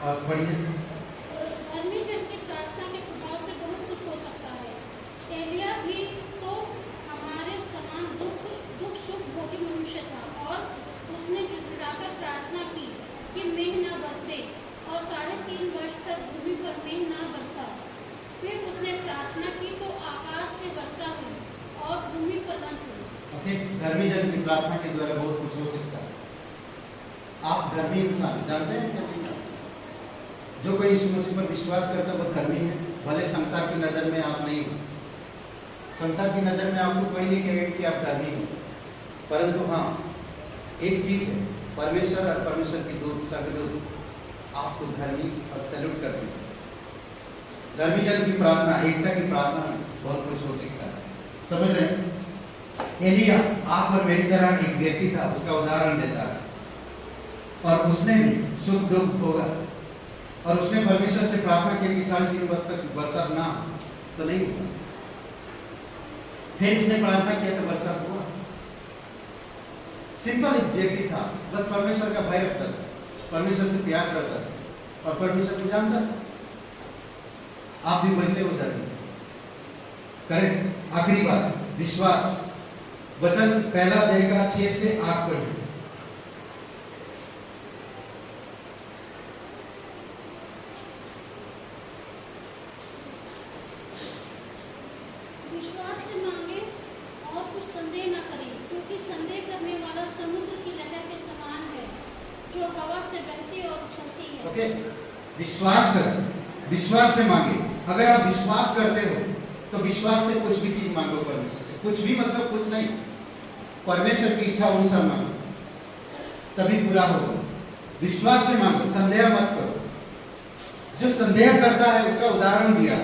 और पढ़िए। परमेश्वर की प्रार्थना के प्रभाव से बहुत कुछ हो सकता है। एलिया भी तो हमारे समान दुख सुख भोगी मनुष्य था, और उसने गिड़गिड़ाकर प्रार्थना की कि मेघ न बरसे, और 3.5 वर्ष तक भूमि पर मेघ न बरसा। फिर उसने प्रार्थना की तो आकाश से वर्षा हुई और भूमि पर बंद हुई। ओके, धर्मी जन की प्रार्थना के द्वारा बहुत कुछ हो सकता है। आप धर्मी इंसान जानते हैं क्या? जो कोई यीशु मसीह पर विश्वास करता है वो धर्मी है, भले संसार की नज़र में आप नहीं हो। संसार की नज़र में आपको कोई नहीं कहेगा कि आप धर्मी हो, परंतु हाँ, एक चीज़ है, परमेश्वर और परमेश्वर की दूत सगदूत आपको धर्मी और सैल्यूट करते हैं। धर्मी जन की प्रार्थना, एकता की प्रार्थना में बहुत कुछ हो सकता है। समझ रहे हैं? एलिया आप और मेरी तरह एक व्यक्ति था, उसका उदाहरण देता है, और उसने भी सुख दुख होगा, और उसने परमेश्वर से प्रार्थना की कि 3.5 वर्ष तक बरसात ना हो, तो नहीं हुआ। फिर उसने प्रार्थना किया तो बरसात हुआ। सिंपल एक व्यक्ति था, बस परमेश्वर का भय रखता था, परमेश्वर से प्यार करता था और परमेश्वर को जानता था। आप भी वैसे उधर करें। आखिरी बात, विश्वास। वचन 1 अध्याय का 6 से 8 पढ़िए। विश्वास से मांगे और कुछ संदेह न करें, क्योंकि संदेह करने वाला समुद्र की लहर के समान है, जो हवा से बहती और उछलती है। ओके, विश्वास करें, विश्वास से मांगे। अगर आप विश्वास करते हो तो विश्वास से कुछ भी चीज मांगो परमेश्वर से। कुछ भी मतलब कुछ नहीं, परमेश्वर की इच्छा अनुसार मांगो, तभी पूरा होगा। विश्वास से मांगो, संदेह मत करो। जो संदेह करता है उसका उदाहरण दिया।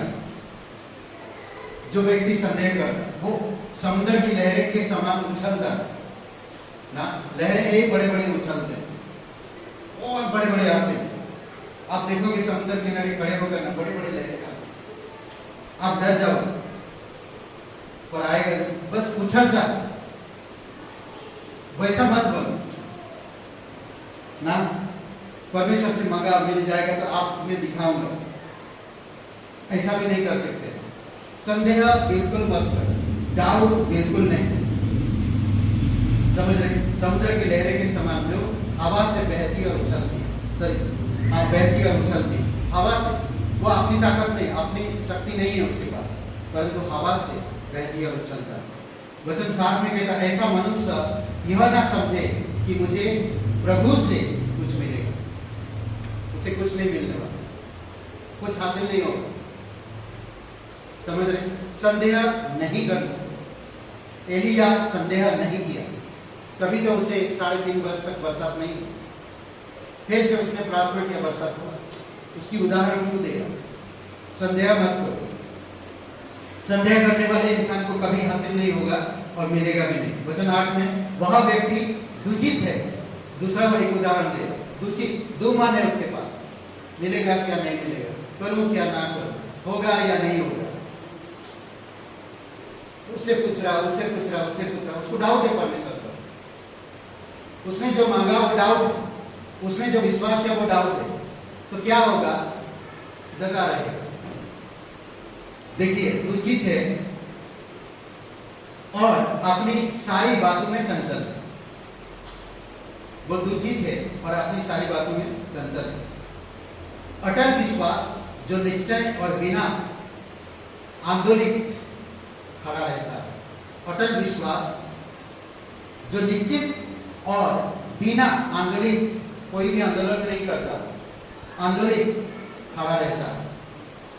जो व्यक्ति संदेह करता है वो समुद्र की लहरें के समान उछलता है ना। लहरें एक बड़े बड़े उछलते हैं और बड़े बड़े आते हैं। आप देखोगे समुद्र किनारे खड़े होकर ना, बड़े बड़े लहरें आते, आप डर जाओ और आएगा, बस उछलता। वैसा मत बनो ना। परमेश्वर से मांगा मिल जाएगा तो आप तुम्हें दिखाऊंगा, ऐसा भी नहीं कर सकते। संदेह बिल्कुल मत करो, डाउट बिल्कुल नहीं। समझ रहे? समुद्र की लहरें के समान जो हवा से बहती और उछलती, बहती और उछलती हवा से, वो अपनी ताकत नहीं, अपनी शक्ति नहीं है उसके पास, परंतु हवा से बहती और उछलता है। वचन 7 में कहता, ऐसा मनुष्य यह ना समझे कि मुझे प्रभु से कुछ मिलेगा। उसे कुछ नहीं मिलने वाला, कुछ हासिल नहीं होगा। समझ रहे? संदेह नहीं करना। एलिया संदेह नहीं किया, कभी तो उसे 3.5 वर्ष तक बरसात नहीं हुई। फिर से उसने प्रार्थना किया, बरसात हुआ। उसकी उदाहरण क्यों देगा? संदेह मत करो। संदेह करने वाले इंसान को कभी हासिल नहीं होगा और मिलेगा भी नहीं। वचन 8 में वह व्यक्ति दुचित है। दूसरा एक उदाहरण देगा, दुचित, दो मन है उसके पास, मिलेगा क्या नहीं मिलेगा, करूं क्या ना करूं, होगा या नहीं होगा। उससे पूछ रहा, उससे पूछ रहा, उससे पूछ रहा, उसको डाउट है परमेश्वर पर। उसने जो मांगा वो डाउट, उसने जो विश्वास किया वो डाउट है, तो क्या होगा? दगा रहेगा। देखिए, दुचित है और अपनी सारी बातों में चंचल है। वो दुचित है और अपनी सारी बातों में चंचल है। अटल विश्वास जो निश्चय और बिना आंदोलित खड़ा रहता है। अटल विश्वास जो निश्चित और बिना आंदोलित, कोई भी आंदोलन नहीं करता, आंदोलित खड़ा रहता है।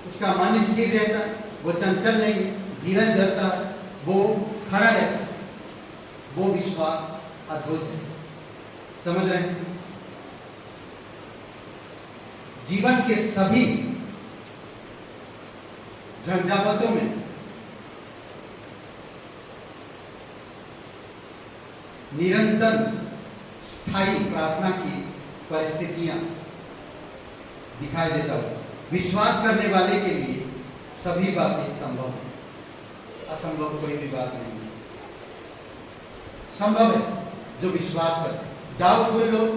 उसका मन स्थिर रहता है, वो चंचल नहीं, धीरज धरता है, वो खड़ा रहता है। वो विश्वास अद्भुत है। समझ रहे हैं? जीवन के सभी झंझावतों में निरंतर स्थायी प्रार्थना की परिस्थितियां दिखाई देता है। विश्वास करने वाले के लिए सभी बातें संभव है। असंभव कोई भी बात नहीं है, संभव है जो विश्वास करते। डाउटफुल लोग,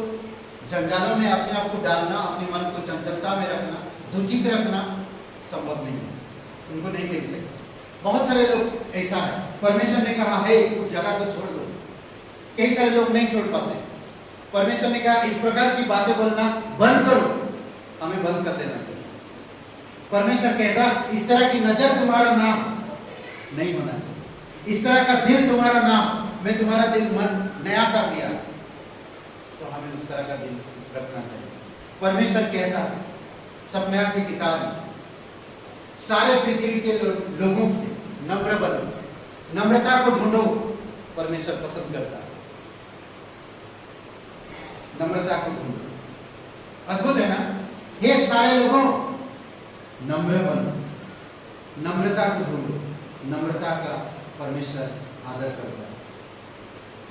जंजालों में अपने आप को डालना, अपने मन को चंचलता में रखना, दुचित रखना संभव नहीं है, उनको नहीं मिल सकता। बहुत सारे लोग ऐसा है, परमेश्वर ने कहा है उस जगह को छोड़ दो, कई सारे लोग नहीं छोड़ पाते। परमेश्वर ने कहा इस प्रकार की बातें बोलना बंद करो, हमें बंद कर देना चाहिए। परमेश्वर कहता इस तरह की नजर तुम्हारा नाम नहीं होना चाहिए, इस तरह का दिल तुम्हारा नाम, मैं तुम्हारा दिल मन नया कर दिया, तो हमें उस तरह का दिल रखना चाहिए। परमेश्वर कहता है सपना की किताब में, सारे पृथ्वी के लोगों से नम्र बनो, नम्रता को ढूंढो, परमेश्वर पसंद करता है नम्रता को ढूंढो। अद्भुत है ना? हे सारे लोगों नम्र बनो, नम्रता को ढूंढो। नम्रता का परमेश्वर आदर करता है।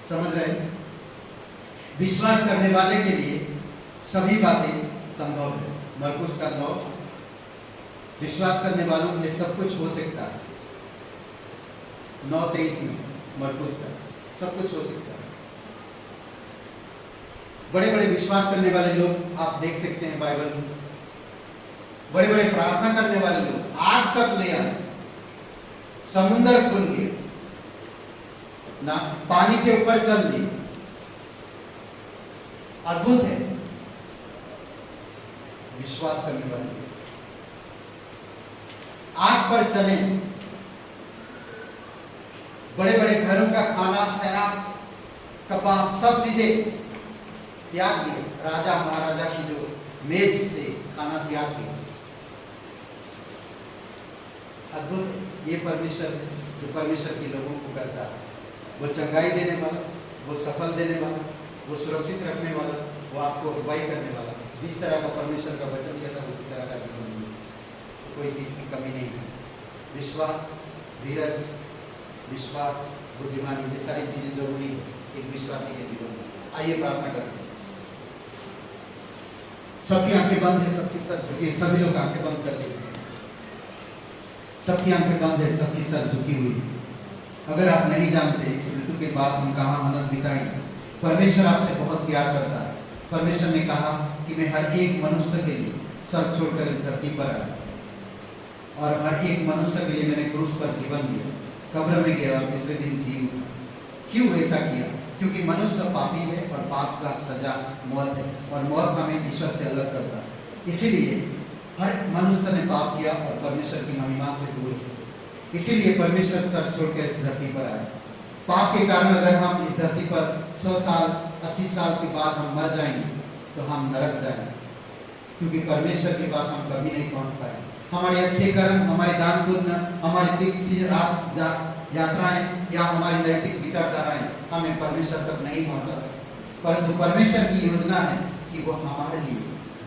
समझ रहे? विश्वास करने वाले के लिए सभी बातें संभव है। मरकुस का 9, विश्वास करने वालों के लिए सब कुछ हो सकता है। 9:23 में मरकुस का सब कुछ हो सकता है। बड़े बड़े विश्वास करने वाले लोग आप देख सकते हैं बाइबल में, बड़े बड़े प्रार्थना करने वाले लोग आग तक ले आए, समुद्र खुल गए ना, पानी के ऊपर चल दिए। अद्भुत है विश्वास करने वाले। आग पर चले, बड़े बड़े घरों का खाना, सैराब, कबाब, सब चीजें त्याग दिए। राजा महाराजा की जो मेज से खाना त्याग दिया। अद्भुत ये परमेश्वर जो परमेश्वर के लोगों को करता है। वो चंगाई देने वाला, वो सफल देने वाला, वो सुरक्षित रखने वाला, वो आपको अगुवाई करने वाला। जिस तरह का परमेश्वर का वचन कहता है उसी तरह का जीवन है, कोई चीज की कमी नहीं है। विश्वास, धीरज, विश्वास, बुद्धिमानी, ये सारी चीजें जरूरी है एक विश्वासी के जीवन में। आइए प्रार्थना करते हैं। सबकी आंखें बंद है, सबकी सर झुकी, सभी लोग आंखें बंद कर देते हैं। सबकी आंखें बंद है, सबकी सर झुकी हुई। अगर आप नहीं जानते इस ऋतु के बाद हम कहाँ आनंद बिताएंगे, परमेश्वर आपसे बहुत प्यार करता है। परमेश्वर ने कहा कि मैं हर एक मनुष्य के लिए सर छोड़कर इस धरती पर आया और हर एक मनुष्य के लिए मैंने क्रूस पर जीवन दिया, कब्र में गया और तीसरे दिन जी उठा। क्यों ऐसा किया? क्योंकि मनुष्य पापी है और पाप का सजा मौत है और मौत हमें ईश्वर से अलग करता है। इसीलिए हर मनुष्य ने पाप किया और परमेश्वर की महिमा से दूर है। इसीलिए परमेश्वर सर छोड़कर इस धरती पर आया। पाप के कारण अगर हम इस धरती पर 100 साल 80 साल के बाद हम मर जाएंगे तो हम नरक जाएंगे, क्योंकि परमेश्वर के पास हम कभी नहीं पहुंच पाए। हमारे अच्छे कर्म, हमारे दान पुण्य, हमारी तीर्थ यात्राएं या हमारी नैतिक विचारधाराएं हमें परमेश्वर तक नहीं पहुंचा सकती। परंतु परमेश्वर की योजना है कि वो हमारे लिए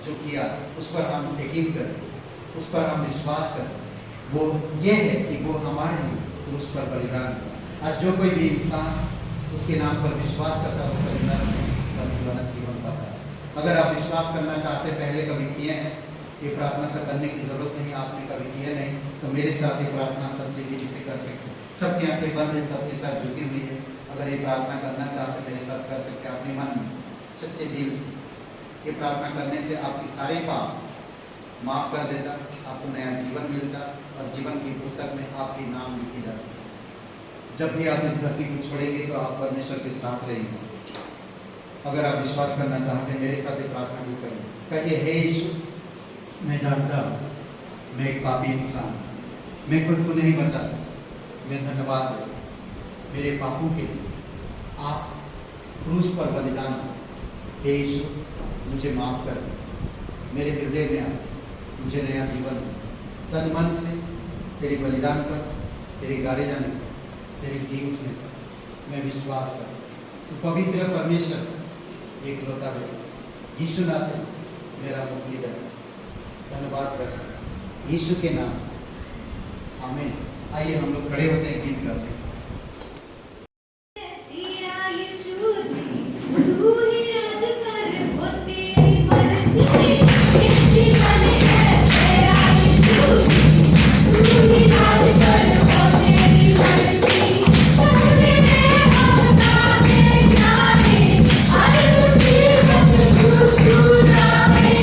जो किया उस पर हम यकीन करें, उस पर हम विश्वास करें। वो ये है कि वो हमारे लिए क्रूस पर बलिदान किया। और जो कोई भी इंसान उसके नाम पर विश्वास करता है वो बलिदान जीवन पाता है। अगर आप विश्वास करना चाहते पहले कभी किए हैं, ये प्रार्थना का करने की जरूरत नहीं, आपने कभी किया नहीं, तो मेरे साथ ये प्रार्थना सच्चे दिल से कर सकते हैं। सबकी आंखें बंद है, सबके साथ झुकी हुई है। अगर ये प्रार्थना करना चाहते मेरे साथ कर सकते हैं अपने मन में सच्चे दिल से। ये प्रार्थना करने से आपके सारे पाप माफ कर देता, आपको नया जीवन मिलता और जीवन की पुस्तक में आपके नाम लिखे जाते। जब भी आप इस धरती को छोड़ेंगे तो आप परमेश्वर के साथ रहेंगे। अगर आप विश्वास करना चाहते हैं मेरे साथ ये प्रार्थना भी करें। कहिए, हे यीशु, मैं जानता हूँ मैं एक पापी इंसान हूं। मैं खुद को नहीं बचा सकता। मैं धन्यवाद देता हूं मेरे पापों के लिए आप क्रूस पर बलिदान करें। हे यीशु मुझे माफ कर दे। मेरे हृदय में आ मुझे नया जीवन दे। तन मन से तेरे बलिदान पर, तेरे गाड़े जाने पर, तेरे जी उठने पर मैं विश्वास करता हूं। तो पवित्र परमेश्वर एक लौता बेटा यीशु नासरी मेरा मुक्तिदाता, धन्यवाद करता हूं यीशु के नाम से, आमीन। आइए हम लोग खड़े होते हैं, गीत गाते हैं। तेरा यीशु जी तू ही राज कर, वो तेरी मर्जी एक जीवन है। तेरा यीशु जी तू ही राज कर, वो तेरी मर्जी समझने होता है जाने, हर मुसीबत मुस्कुराए।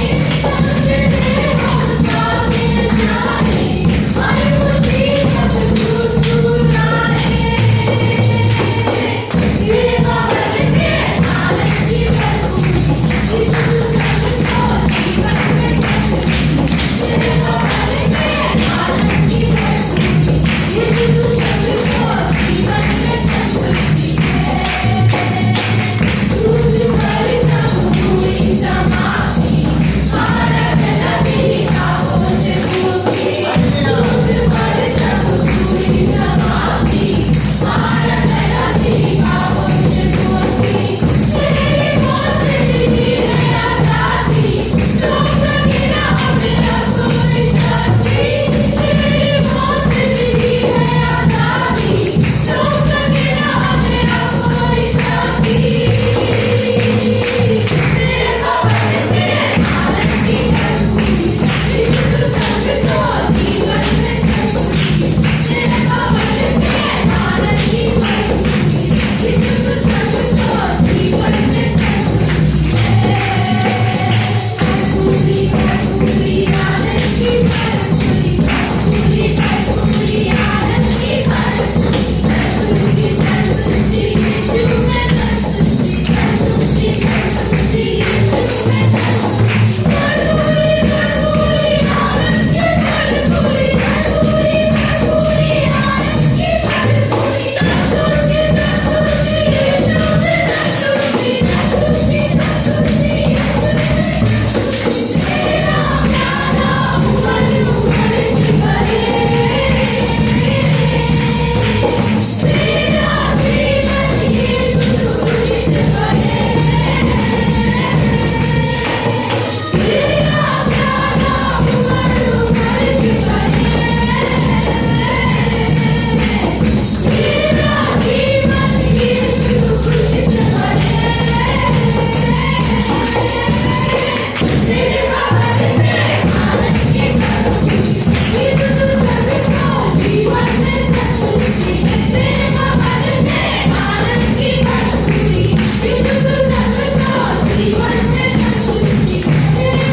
समझने होता है जाने, हर मुसीबत मुस्कुराए। ये बात में आनंद की बरखूं, यीशु सबको जीवन में संतुष्टि। ये बात में आनंद की बरखूं, यीशु सबको जीवन में संतुष्टि है। क्रूस पर सब हुई समाप्ति, आराधना की आवाज़ गूंजी। क्रूस पर सब हुई समाप्ति, आराधना की आवाज़ गूंजी। तेरी मौत दी है आज़ादी, रोक गिरा मेरा कोई साथी। तेरी मौत दी है आज़ादी, रोक गिरा मेरा कोई साथी। तेरे भवन में आनंद की बरखूं, यीशु सबको जीवन में संतुष्टि। तेरे भवन में आनंद की बरखूं, यीशु सबको जीवन में संतुष्टि है। पूरी पूरी आनंद की बरखूं, पूरी पूरी आनंद की बरखूं, संतुष्टि संतुष्टि यीशु में संतुष्टि, संतुष्टि संतुष्टि यीशु में संतुष्टि। पूरी पूरी आनंद की बरखूं, पूरी पूरी आनंद की बरखूं, संतुष्टि संतुष्टि यीशु में संतुष्टि, संतुष्टि संतुष्टि यीशु में संतुष्टि। तेरा प्यारा उमर उमर भरे, तेरा जीवन यीशु तुझसे भरे। तेरा प्यारा उमर उमर भरे, तेरा जीवन यीशु तुझसे भरे। तेरे भवन में आनंद की बरखूं, यीशु सबको जीवन में संतुष्टि। तेरे भवन में आनंद की बरखूं, यीशु सबको जीवन में संतुष्टि। तेरे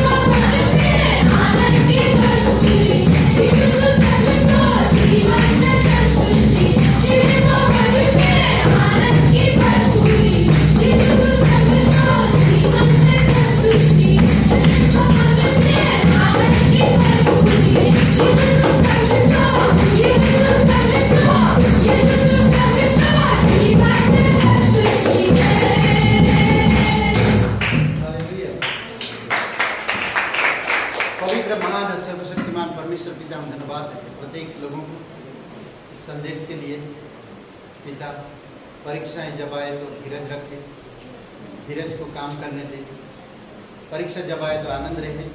भवन में आनंद की बरखूं, यीशु सबको जीवन में संतुष्टि। तेरे भवन में आनंद की बरखूं, यीशु सबको जीवन में संतुष्टि। तेरे भवन में आनंद की बरखूं, यीशु सबको जीवन में संतुष्टि है। हालेलुया। पवित्र महान सर्वशक्तिमान परमेश्वर पिता हम धन्यवाद देते हैं प्रत्येक लोगों को इस संदेश के लिए। पिता परीक्षाएं जब आए तो धीरज रखे, धीरज को काम करने दे। परीक्षा जब आए तो आनंद रहे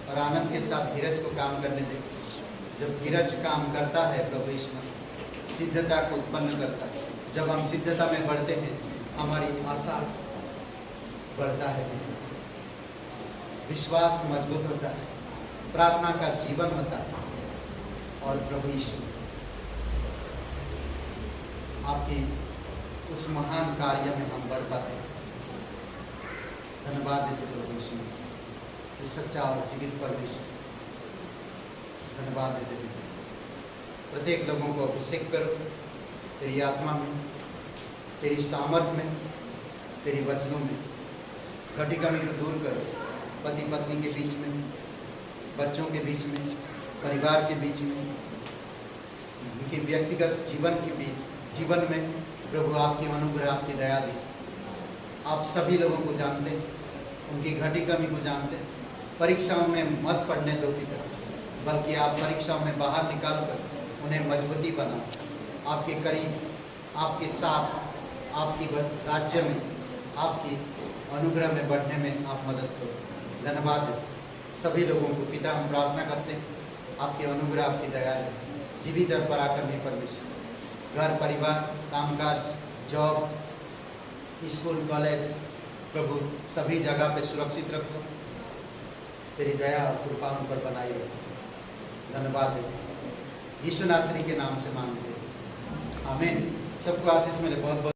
और आनंद के साथ धीरज को काम करने दे। जब धीरज काम करता है प्रभु यीशु सिद्धता को उत्पन्न करता है। जब हम सिद्धता में बढ़ते हैं हमारी आशा बढ़ता है, विश्वास मजबूत होता है, प्रार्थना का जीवन होता है और प्रभु यीशु आपकी उस महान कार्य में हम बढ़ पाते हैं। धन्यवाद देते प्रभु यीशु मसीह, जो सच्चा और जीवित परमेश्वर। धन्यवाद देते पिता, प्रत्येक लोगों को अभिषेक करो तेरी आत्मा में, तेरी सामर्थ में, तेरी वचनों में। घटी कमी को दूर करो, पति पत्नी के बीच में, बच्चों के बीच में, परिवार के बीच में, उनके व्यक्तिगत जीवन में प्रभु आपकी अनुग्रह, आपकी दया दी। आप सभी लोगों को जानते, उनकी घटी कमी को जानते। परीक्षाओं में मत पढ़ने दो पिता, बल्कि आप परीक्षाओं में बाहर निकाल कर उन्हें मजबूती बनाओ। आपके करीब, आपके साथ, आपकी राज्य में, आपकी अनुग्रह में बढ़ने में आप मदद करो। धन्यवाद सभी लोगों को पिता, हम प्रार्थना करते हैं आपकी अनुग्रह, आपकी दया है जीवित और पराक्रमी परमेश्वर। घर परिवार, कामकाज, जॉब, स्कूल, कॉलेज, प्रभु सभी जगह पे सुरक्षित रखो। तेरी दया और कृपा उन पर बनाई रखो। धन्यवाद यीशु नासरी के नाम से मांगते हैं, आमीन। सबको आशीष मिले। बहुत बहुत